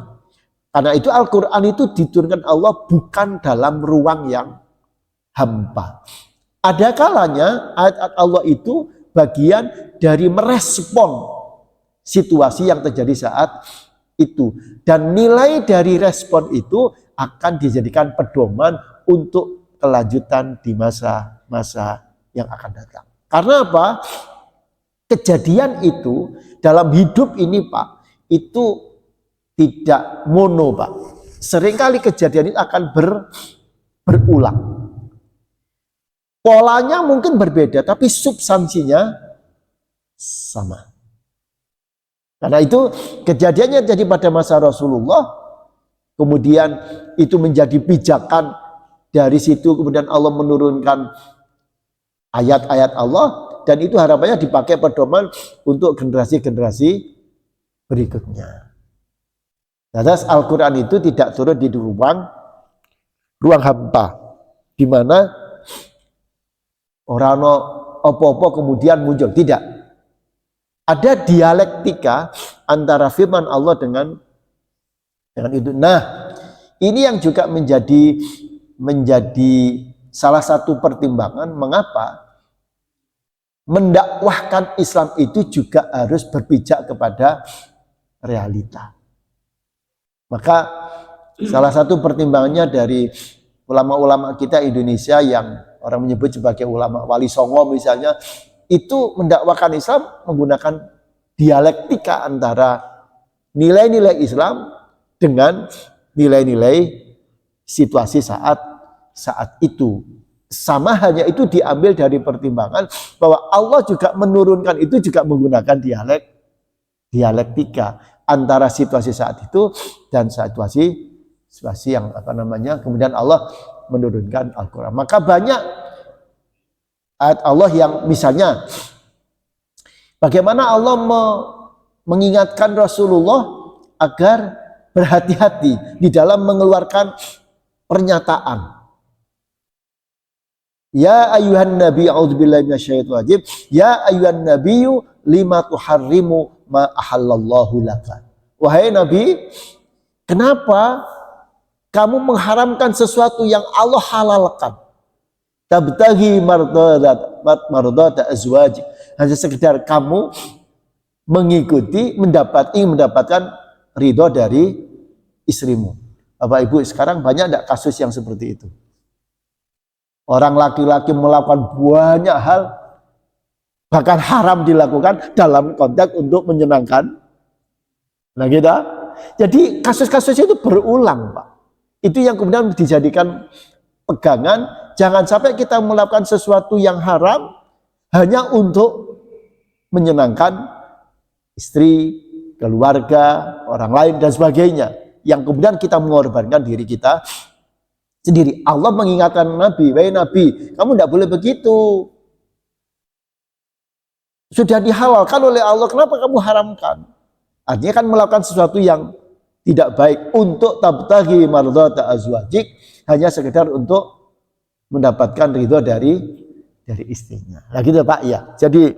Karena itu Al-Quran itu diturunkan Allah bukan dalam ruang yang hampa. Ada kalanya ayat Allah itu bagian dari merespon situasi yang terjadi saat itu, dan nilai dari respon itu akan dijadikan pedoman untuk kelanjutan di masa-masa yang akan datang. Karena apa? Kejadian itu dalam hidup ini, Pak, itu tidak mono, Pak. Seringkali kejadian itu akan berulang. Polanya mungkin berbeda, tapi substansinya sama. Karena itu kejadiannya jadi pada masa Rasulullah, kemudian itu menjadi pijakan dari situ, kemudian Allah menurunkan ayat-ayat Allah, dan itu harapannya dipakai pedoman untuk generasi-generasi berikutnya. Terus Al-Quran itu tidak turun di ruang hampa, di mana orang opo-opo kemudian muncul, tidak. Ada dialektika antara firman Allah dengan itu. Nah, ini yang juga menjadi salah satu pertimbangan mengapa mendakwahkan Islam itu juga harus berpijak kepada realita. Maka salah satu pertimbangannya dari ulama-ulama kita Indonesia yang orang menyebut sebagai ulama Wali Songo misalnya, itu mendakwakan Islam menggunakan dialektika antara nilai-nilai Islam dengan nilai-nilai situasi saat itu. Sama hanya itu diambil dari pertimbangan bahwa Allah juga menurunkan itu juga menggunakan dialektika antara situasi saat itu dan situasi yang kemudian Allah menurunkan Al-Quran. Maka banyak ayat Allah yang misalnya bagaimana Allah mengingatkan Rasulullah agar berhati-hati di dalam mengeluarkan pernyataan. Ya ayuhan nabi a'udzubillahi minasyaitonir rajim. Ya ayuhan nabiyyu lima tuharrimu ma ahallallahu laka. Wahai Nabi, kenapa kamu mengharamkan sesuatu yang Allah halalkan? Tabtaghi mardata azwajik. Hanya sekedar kamu mengikuti, mendapatkan ridho dari istrimu. Bapak Ibu, sekarang banyak tidak kasus yang seperti itu? Orang laki-laki melakukan banyak hal, bahkan haram dilakukan dalam konteks untuk menyenangkan. Nah kita, jadi kasus-kasus itu berulang, Pak. Itu yang kemudian dijadikan pegangan. Jangan sampai kita melakukan sesuatu yang haram hanya untuk menyenangkan istri, keluarga, orang lain dan sebagainya. yang kemudian kita mengorbankan diri kita sendiri. Allah mengingatkan Nabi, wahai Nabi, kamu tidak boleh begitu. Sudah dihalalkan oleh Allah, kenapa kamu haramkan? Artinya kan melakukan sesuatu yang tidak baik untuk tabtaghi mardhata azwajik, hanya sekedar untuk mendapatkan ridho dari istrinya. Nah gitu Pak ya. Jadi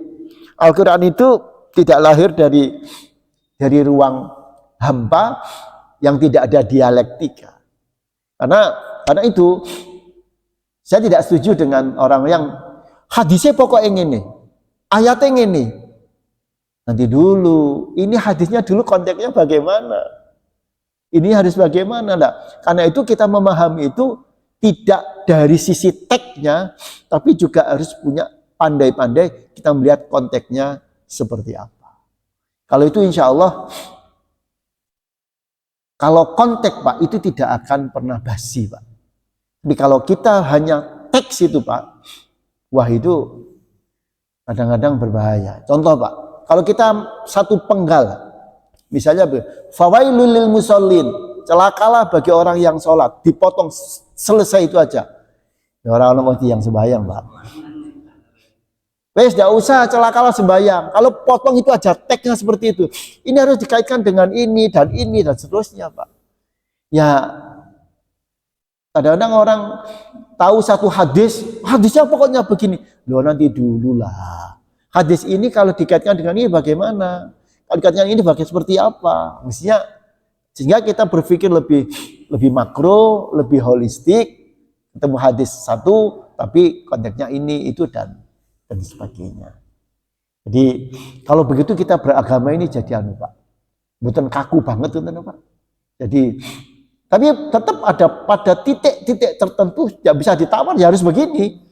Al-Quran itu tidak lahir dari ruang hampa yang tidak ada dialektika. Karena itu saya tidak setuju dengan orang yang hadisnya pokoknya ini, ayatnya ini. Nanti dulu, ini hadisnya dulu konteksnya bagaimana? Ini harus bagaimana? Nah, karena itu kita memahami itu tidak dari sisi teksnya, tapi juga harus punya pandai-pandai kita melihat konteksnya seperti apa. Kalau itu insya Allah, kalau konteks Pak, itu tidak akan pernah basi Pak. Tapi kalau kita hanya teks itu Pak, wah itu kadang-kadang berbahaya. Contoh Pak, kalau kita satu penggal, misalnya fawailul lil musallin, celakalah bagi orang yang sholat, dipotong selesai itu aja. Ya, orang-orang yang sembahyang Pak. Wes tidak usah celakalah sembahyang. Kalau potong itu aja, teksnya seperti itu. Ini harus dikaitkan dengan ini dan seterusnya Pak. Ya kadang-kadang orang tahu satu hadisnya pokoknya begini. Loh nanti dulu lah. Hadis ini kalau dikaitkan dengan ini bagaimana? Kalau dikaitkan ini seperti apa? Mestinya sehingga kita berpikir lebih makro, lebih holistik. Ketemu hadis satu, tapi konteksnya ini, itu dan sebagainya. Jadi kalau begitu kita beragama ini jadi Pak. Bukan kaku banget Pak. Jadi tapi tetap ada pada titik-titik tertentu yang bisa ditawar, ya harus begini.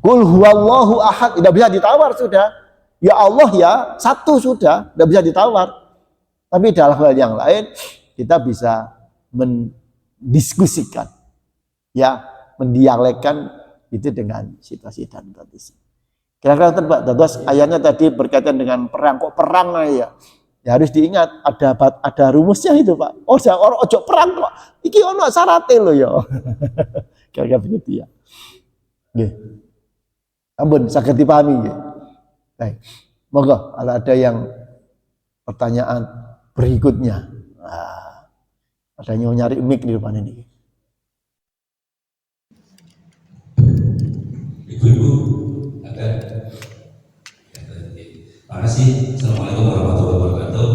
Qul huwallahu ahad, tidak bisa ditawar sudah. Ya Allah ya, satu sudah, tidak bisa ditawar. Tapi dalam hal yang lain kita bisa mendiskusikan, ya, mendialekkan itu dengan situasi dan kondisi. Kira-kira terus ayatnya tadi berkaitan dengan perang, kok perang ya? Ya harus diingat ada rumusnya itu Pak. Oh, orang ojo perang kok. Iki ono syaratnya loh ya. Kira-kira begitu ya. Nggih. Ampun saged dipahami nggih. Baik. Monggo kalau ada yang pertanyaan berikutnya. Nah, ada yang nyari mic di depan ini. Ibu-ibu ada. Terima kasih. Assalamualaikum warahmatullahi wabarakatuh.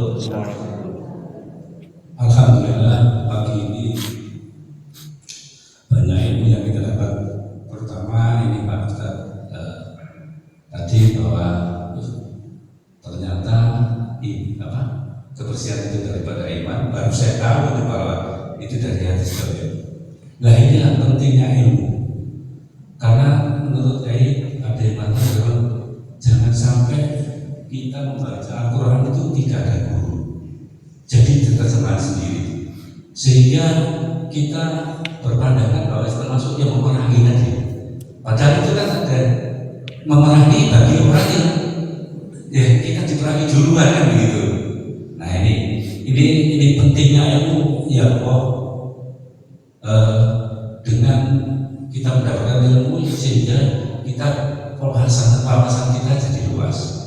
Alhamdulillah pagi ini banyak ilmu yang kita dapat. Pertama ini Pak Ustaz tadi bahwa ternyata kebersihan itu daripada iman. Baru saya tahu itu bahwa itu dari hati sekalian. Nah inilah pentingnya ilmu. Karena menurut saya ada yang mengatakan jangan sampai kita membaca Al-Quran itu tidak ada guru, jadi terjemahan sendiri, sehingga kita berpandangan bahwa termasuk yang memerangi tadi. Padahal itu kan ada memerangi bagi orang yang ya kita diperangi duluan kan begitu. Nah ini pentingnya ilmu ya Allah. Dengan kita mendapatkan ilmu sehingga kita wawasan kita jadi luas.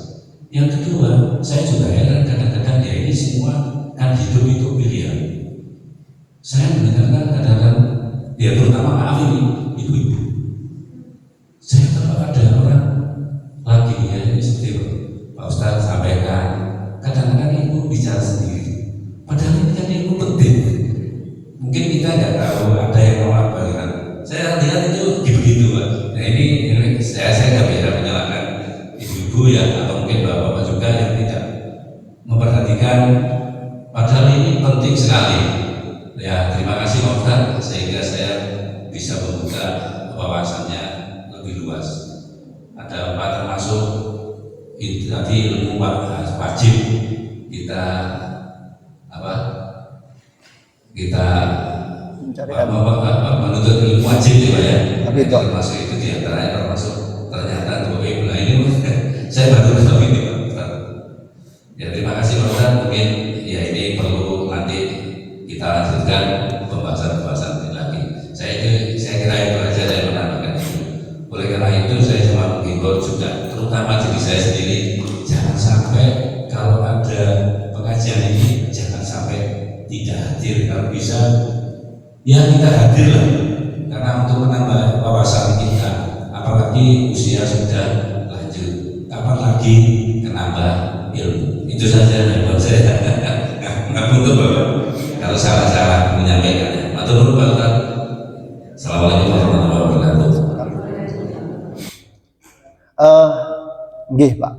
Yang kedua, saya juga heran kadang-kadang ya ini semua kan hidup itu pilihan. Saya mendengarkan kadang-kadang ya terutama maaf ini ibu-ibu. Saya tahu ada orang lagi ya ini seperti Pak Ustadz sampaikan. Kadang-kadang ibu bicara sendiri. Padahal ini kan ilmu penting. Mungkin kita nggak tahu ada yang nolak bagaimana. Saya lihat itu gitu-gitu Pak. Nah ini saya nggak bisa menyalahkan ibu-ibu ya atau mungkin bapak-bapak juga yang tidak memperhatikan. Padahal ini penting sekali. Ya terima kasih Pak Ustadz sehingga saya bisa membuka wawasannya lebih luas. Ada Pak termasuk itu tadi ilmu wajib kita menuntut ilmu wajib ya. Tapi termasuk itu diantaranya termasuk ternyata dua ibadah ini saya baru tahu ini Pak. Ya terima kasih Pak Ustadz. Mungkin ya ini perlu kalau ada pengajian ini jangan sampai tidak hadir. Kalau bisa ya kita hadir lah, karena untuk menambah wawasan kita, apalagi usia sudah lanjut, kapan lagi menambah ilmu. Itu saja yang buat saya. Nggak butuh Bapak kalau salah-salah menyampaikannya. Matur nuwun Pak Ustaz. Assalamualaikum warahmatullahi wabarakatuh. Nggih Pak,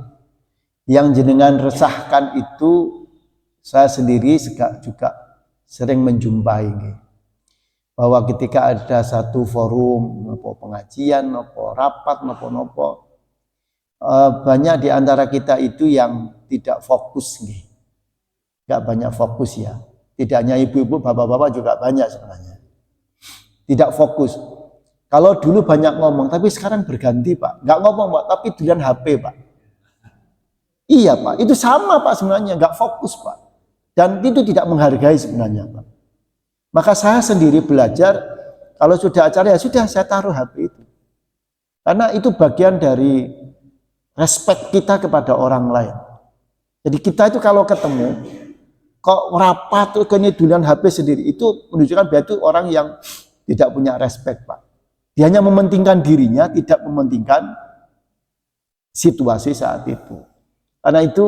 yang jenengan resahkan itu saya sendiri juga sering menjumpai nggih. Bahwa ketika ada satu forum, nopo pengajian, nopo rapat, nopo banyak di antara kita itu yang tidak fokus nggih. Nggak banyak fokus ya. Tidak hanya ibu-ibu, bapak-bapak juga banyak sebenarnya. Tidak fokus. Kalau dulu banyak ngomong, tapi sekarang berganti Pak. Nggak ngomong Pak, tapi duluan HP Pak. Iya Pak, itu sama Pak sebenarnya, nggak fokus Pak. Dan itu tidak menghargai sebenarnya Pak. Maka saya sendiri belajar, kalau sudah acara ya sudah saya taruh HP itu. Karena itu bagian dari respect kita kepada orang lain. Jadi kita itu kalau ketemu, kok rapat tuh kayaknya duluan HP sendiri, itu menunjukkan bahwa itu orang yang tidak punya respect Pak. Dia hanya mementingkan dirinya, tidak mementingkan situasi saat itu. Karena itu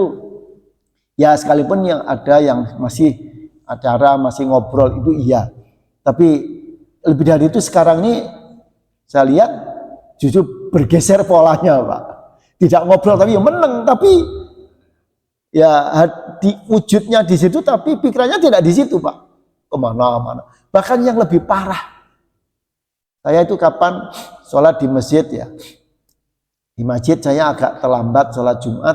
ya sekalipun yang ada yang masih acara, masih ngobrol itu iya. Tapi lebih dari itu sekarang ini saya lihat justru bergeser polanya Pak. Tidak ngobrol tapi ya meneng, tapi ya wujudnya di situ tapi pikirannya tidak di situ Pak. Kemana-mana. Bahkan yang lebih parah. Saya itu kapan sholat di masjid ya. Di masjid saya agak terlambat sholat Jumat.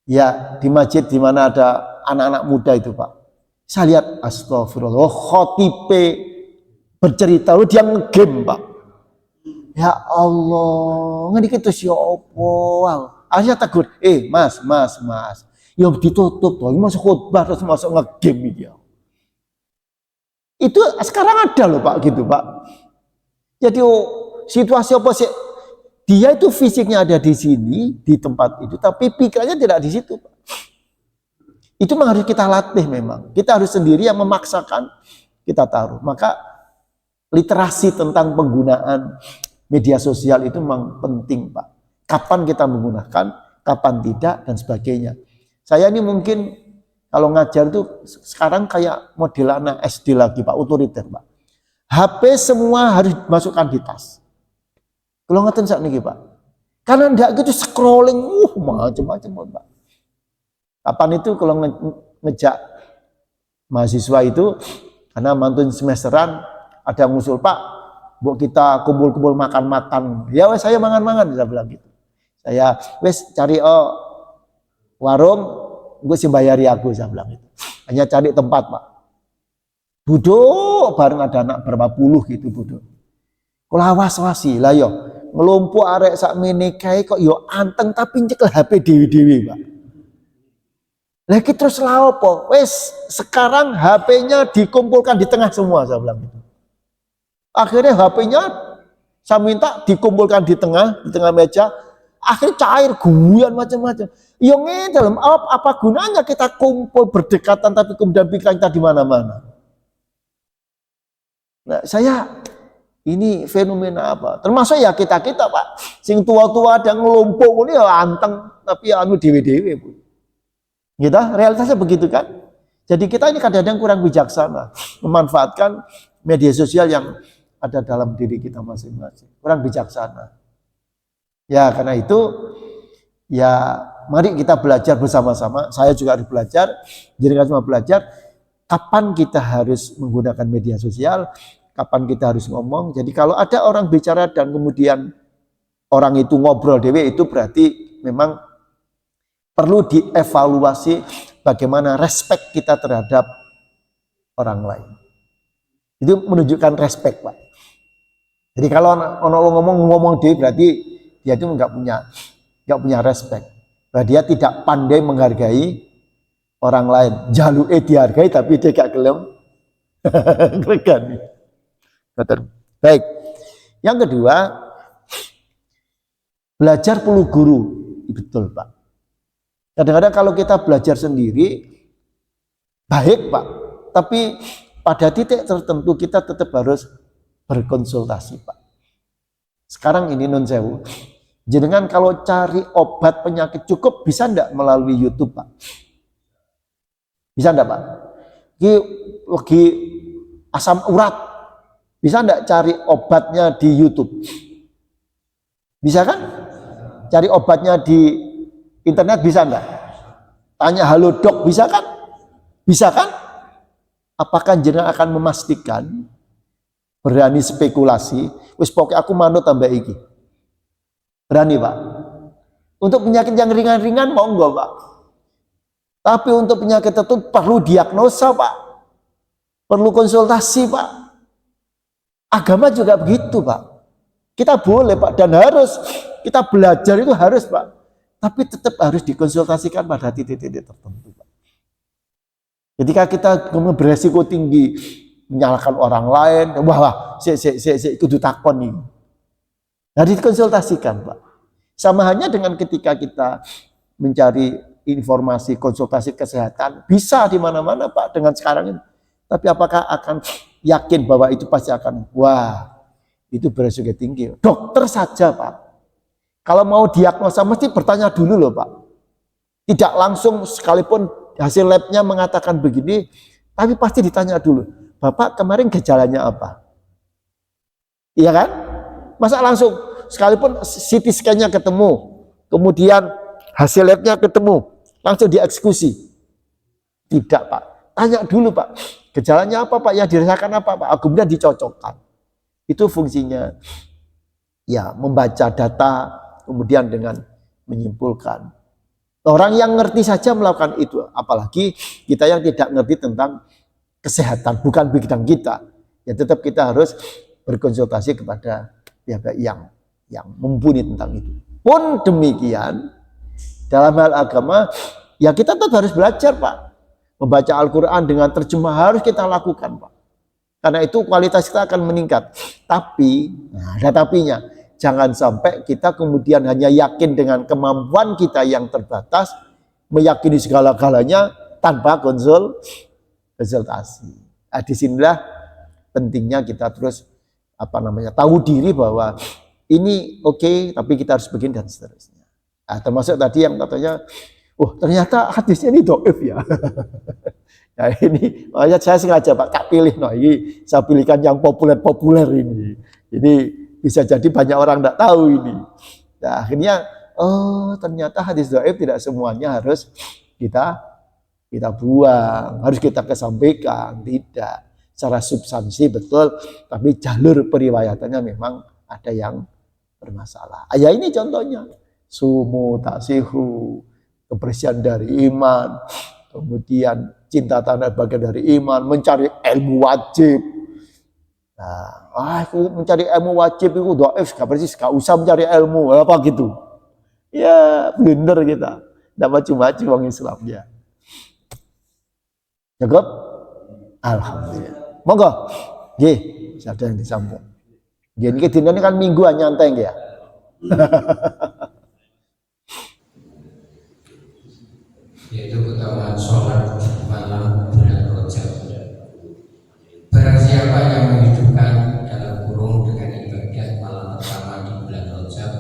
Ya di masjid di mana ada anak-anak muda itu Pak. Saya lihat astagfirullah, khotibe bercerita, lu dia ngegame Pak. Ya Allah, ngerti itu siapa? Akhirnya tegur, mas. Ya ditutup toh, masuk khutbah terus masuk ngegame dia. Itu sekarang ada loh Pak gitu Pak. Jadi situasi apa sih? Dia itu fisiknya ada di sini, di tempat itu, tapi pikirannya tidak di situ Pak. Itu memang harus kita latih memang. Kita harus sendiri yang memaksakan kita taruh. Maka literasi tentang penggunaan media sosial itu memang penting Pak. Kapan kita menggunakan, kapan tidak, dan sebagainya. Saya ini mungkin kalau ngajar itu sekarang kayak model anak SD lagi Pak, otoriter Pak. HP semua harus dimasukkan di tas. Kalau ngeten saat ini Pak. Karena enggak gitu scrolling, macam-macam Pak. Kapan itu kalau ngejak mahasiswa itu, karena mantun semesteran, ada ngusul Pak, buat kita kumpul-kumpul makan-makan. Ya wes saya mangan-mangan, saya bilang gitu. Saya wes cari warung, gue sih bayari aku, saya bilang gitu. Hanya cari tempat Pak. Duduk bareng ada anak berapa puluh gitu duduk. Kalau awas-wasi lah yo, ngelumpuk arek sak mene kae kok yo anteng tapi nyekel HP dewi-dewi Pak. Lagi terus lah apa? Wes sekarang HP-nya dikumpulkan di tengah semua, saya bilang gitu. Akhirnya HP-nya saya minta dikumpulkan di tengah meja. Akhirnya cair guyon macam-macam. Yo ngedel, apa gunanya kita kumpul berdekatan tapi kemudian pikiran kita di mana-mana? Nah, saya ini fenomena apa? Termasuk ya kita Pak, sing tua-tua ada ngelumpuk ini ya anteng tapi ya anu dewe-dewe Bu. Gitu, realitasnya begitu kan? Jadi kita ini kadang-kadang kurang bijaksana memanfaatkan media sosial yang ada dalam diri kita masing-masing. Kurang bijaksana. Ya karena itu ya mari kita belajar bersama-sama. Saya juga harus belajar, jadi semua belajar kapan kita harus menggunakan media sosial, kapan kita harus ngomong. Jadi kalau ada orang bicara dan kemudian orang itu ngobrol dewe, itu berarti memang perlu dievaluasi bagaimana respect kita terhadap orang lain. Itu menunjukkan respect Pak. Jadi kalau orang ngomong dewe berarti dia itu nggak punya respect. Bahwa dia tidak pandai menghargai orang lain. Jaluke dihargai tapi dia gak gelem ngregani. Baik. Yang kedua, belajar perlu guru. Betul Pak. Kadang-kadang kalau kita belajar sendiri, baik Pak, tapi pada titik tertentu kita tetap harus berkonsultasi Pak. Sekarang ini nun sewu, jenengan kalau cari obat penyakit cukup bisa enggak melalui YouTube Pak? Bisa enggak Pak? Lagi asam urat, bisa enggak cari obatnya di YouTube? Bisa kan? Cari obatnya di internet bisa enggak? Tanya halo dok, bisa kan? Bisa kan? Apakah jenengan akan memastikan, berani spekulasi, wis pokoknya aku manut tambah iki? Berani Pak? Untuk penyakit yang ringan-ringan monggo Pak. Tapi untuk penyakit tertentu perlu diagnosa Pak. Perlu konsultasi Pak. Agama juga begitu Pak. Kita boleh Pak, dan harus, kita belajar itu harus Pak. Tapi tetap harus dikonsultasikan pada titik-titik tertentu Pak. Ketika kita beresiko tinggi menyalahkan orang lain, wah, kudu takon nih. Harus dikonsultasikan Pak. Sama hanya dengan ketika kita mencari informasi konsultasi kesehatan, bisa di mana-mana Pak dengan sekarang ini. Tapi apakah akan yakin bahwa itu pasti akan, wah, itu beresiko tinggi. Dokter saja Pak. Kalau mau diagnosa mesti bertanya dulu loh Pak. Tidak langsung sekalipun hasil labnya mengatakan begini, tapi pasti ditanya dulu, Bapak kemarin gejalanya apa? Iya kan? Masa langsung sekalipun CT scan-nya ketemu, kemudian hasil labnya ketemu, langsung dieksekusi? Tidak Pak. Tanya dulu Pak, gejalanya apa Pak? Yang dirasakan apa Pak? Kemudian dicocokkan. Itu fungsinya ya membaca data, kemudian dengan menyimpulkan. Orang yang ngerti saja melakukan itu, apalagi kita yang tidak ngerti tentang kesehatan, bukan bidang kita. Ya tetap kita harus berkonsultasi kepada pihak yang mumpuni tentang itu. Pun demikian, dalam hal agama, ya kita tetap harus belajar Pak. Membaca Al-Quran dengan terjemah harus kita lakukan Pak. Karena itu kualitas kita akan meningkat. Tapi, nah ada tapinya. Jangan sampai kita kemudian hanya yakin dengan kemampuan kita yang terbatas, meyakini segala-galanya tanpa konsultasi. Nah, disinilah pentingnya kita terus tahu diri bahwa ini oke, tapi kita harus begini dan seterusnya. Nah, termasuk tadi yang katanya, ternyata hadisnya ini dhaif ya. Nah ini, makanya saya sengaja Pak, tak pilih, ini saya pilihkan yang populer ini. Ini bisa jadi banyak orang tidak tahu ini. Nah, akhirnya, ternyata hadis dhaif tidak semuanya harus kita buang, harus kita kesampaikan. Tidak. Secara substansi betul, tapi jalur periwayatannya memang ada yang bermasalah. Ya ini contohnya. Sumu taksihu, kebersihan dari iman, kemudian cinta tanah bagian dari iman, mencari ilmu wajib. Nah, mencari ilmu wajib itu dhaif, gak usah mencari ilmu apa gitu. Ya, blunder kita. Tidak macam-macam orang Islam ya. Cukup? Alhamdulillah. Monggo. Nggih, ada yang disambung. Nggih niki dinane kan minggu nyantai nggih ya. Yaitu keutamaan sholat malam bulan Rajab. Barang siapa yang menghidupkan dalam kurung dengan ibadah malam pertama di bulan Rajab,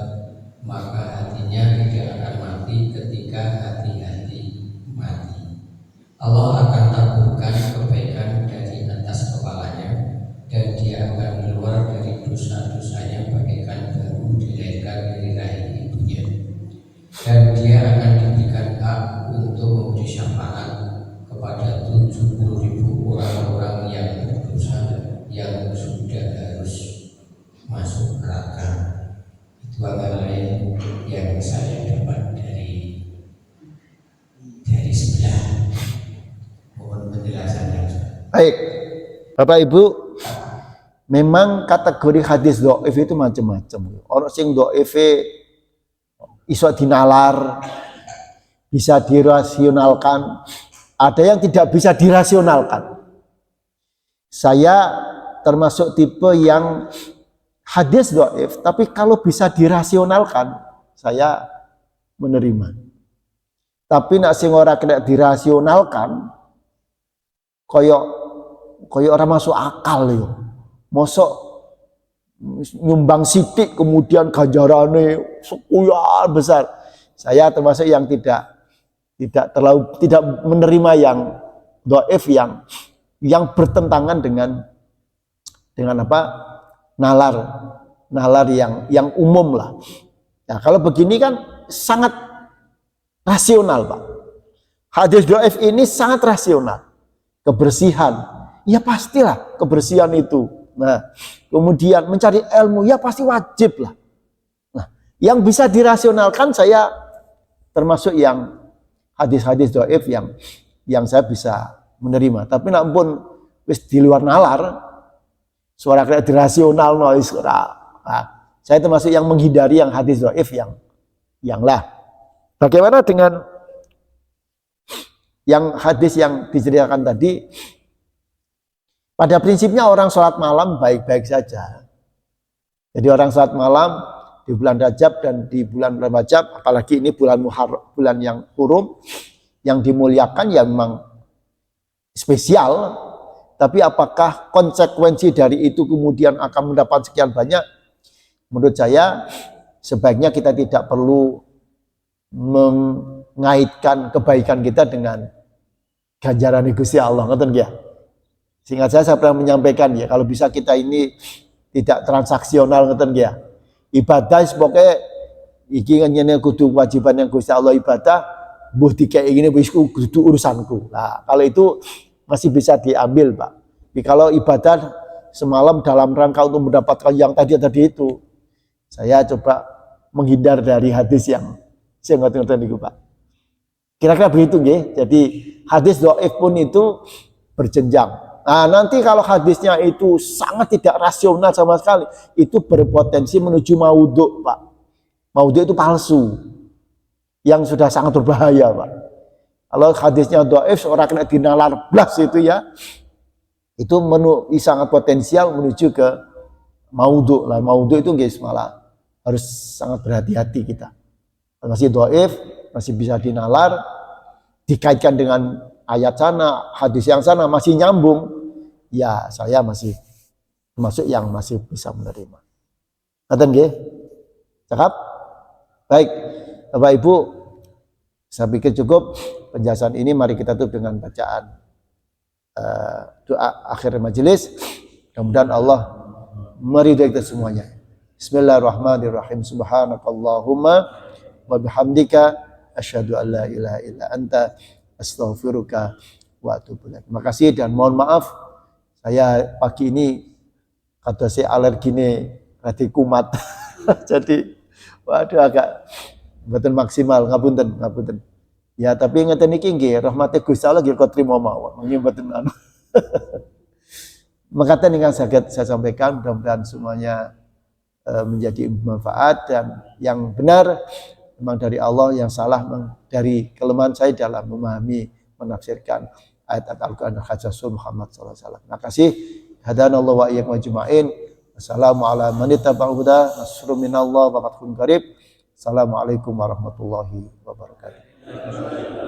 maka hatinya tidak akan mati ketika hati-hati mati. Allah akan taburkan kebaikan dari atas kepalanya, dan dia akan keluar dari dosa-dosanya bagaikan baru dilahirkan dari rahim ibunya. Dan dia akan diberikan hak untuk memberi syafaat kepada 70.000 orang-orang yang berdosa yang sudah harus masuk neraka. Itu antara lain yang saya dapat dari sebelah. Mohon penjelasannya. Baik, Bapak Ibu, memang kategori hadis dhaif itu macam-macam. Orang sing dhaif iso dinalar, bisa dirasionalkan, ada yang tidak bisa dirasionalkan. Saya termasuk tipe yang hadis dhaif, tapi kalau bisa dirasionalkan, saya menerima. Tapi nak sing ora kena dirasionalkan, koyok ora masuk akal yo. Mosok nyumbang sidik kemudian ganjarane sekian besar. Saya termasuk yang tidak menerima yang dhaif yang bertentangan dengan apa? Nalar yang umum lah. Nah, kalau begini kan sangat rasional, Pak. Hadis dhaif ini sangat rasional. Kebersihan, ya pastilah kebersihan itu. Nah, kemudian mencari ilmu, ya pasti wajib lah. Nah, yang bisa dirasionalkan saya termasuk yang hadis-hadis dhaif yang saya bisa menerima. Tapi nak pun wis di luar nalar, suara kayak dirasional noise. Nah, saya termasuk yang menghindari yang hadis dhaif yang lah. Bagaimana dengan yang hadis yang diceritakan tadi? Pada prinsipnya orang sholat malam baik-baik saja. Jadi orang sholat malam di bulan Rajab dan di bulan Rajab, apalagi ini bulan yang hurum, yang dimuliakan ya memang spesial. Tapi apakah konsekuensi dari itu kemudian akan mendapat sekian banyak? Menurut saya sebaiknya kita tidak perlu mengaitkan kebaikan kita dengan ganjaran Gusti Allah. Ngoten nggih. Singkat saya pernah menyampaikan ya, kalau bisa kita ini tidak transaksional, ngoten nggih. Ibadah pokoknya iki ngene kudu kewajiban yang Gusti Allah ibadah, mbuh dikek ngene wis kudu urusanku. Nah, kalau itu masih bisa diambil, Pak. Tapi kalau ibadah semalam dalam rangka untuk mendapatkan yang tadi itu, saya coba menghindar dari hadis yang saya ngoten niku, Pak. Kira-kira begitu nggih. Jadi hadis dhaif pun itu berjenjang. Nah, nanti kalau hadisnya itu sangat tidak rasional sama sekali, itu berpotensi menuju maudhu, Pak. Maudhu itu palsu, yang sudah sangat berbahaya, Pak. Kalau hadisnya dhaif, orang kena dinalar blas itu ya, itu sangat potensial menuju ke maudhu. Lah, maudhu itu guys malah harus sangat berhati-hati kita. Masih dhaif, masih bisa dinalar, dikaitkan dengan ayat sana, hadis yang sana masih nyambung, ya saya masih termasuk yang masih bisa menerima. Ngaten nggih? Cakap? Baik, Bapak Ibu, saya pikir cukup penjelasan ini. Mari kita tutup dengan bacaan doa akhir majelis. Mudah-mudahan Allah meridai kita semuanya. Bismillahirrahmanirrahim. Subhanakallahumma wa bihamdika asyhadu an la ilaha illa anta astaghfiruka wa atubu ilaik. Terima kasih dan mohon maaf saya pagi ini kata saya alergi nih rada kumat. Jadi waduh agak mboten maksimal, ngapunten. Ya tapi ngeten iki nggih rahmate Gusti Allah nggih kok trimo mawon. Nggih mboten anu. Makaten ingkang saged saya sampaikan, mudah-mudahan semuanya menjadi manfaat dan yang benar memang dari Allah, yang salah dari kelemahan saya dalam memahami, menafsirkan ayat Al-Quran dan hadis Rasul Muhammad SAW. Terima kasih. Hadanallahu wa iyyakum ajma'in. Wassalamualaikum warahmatullahi wabarakatuh. Assalamualaikum warahmatullahi wabarakatuh.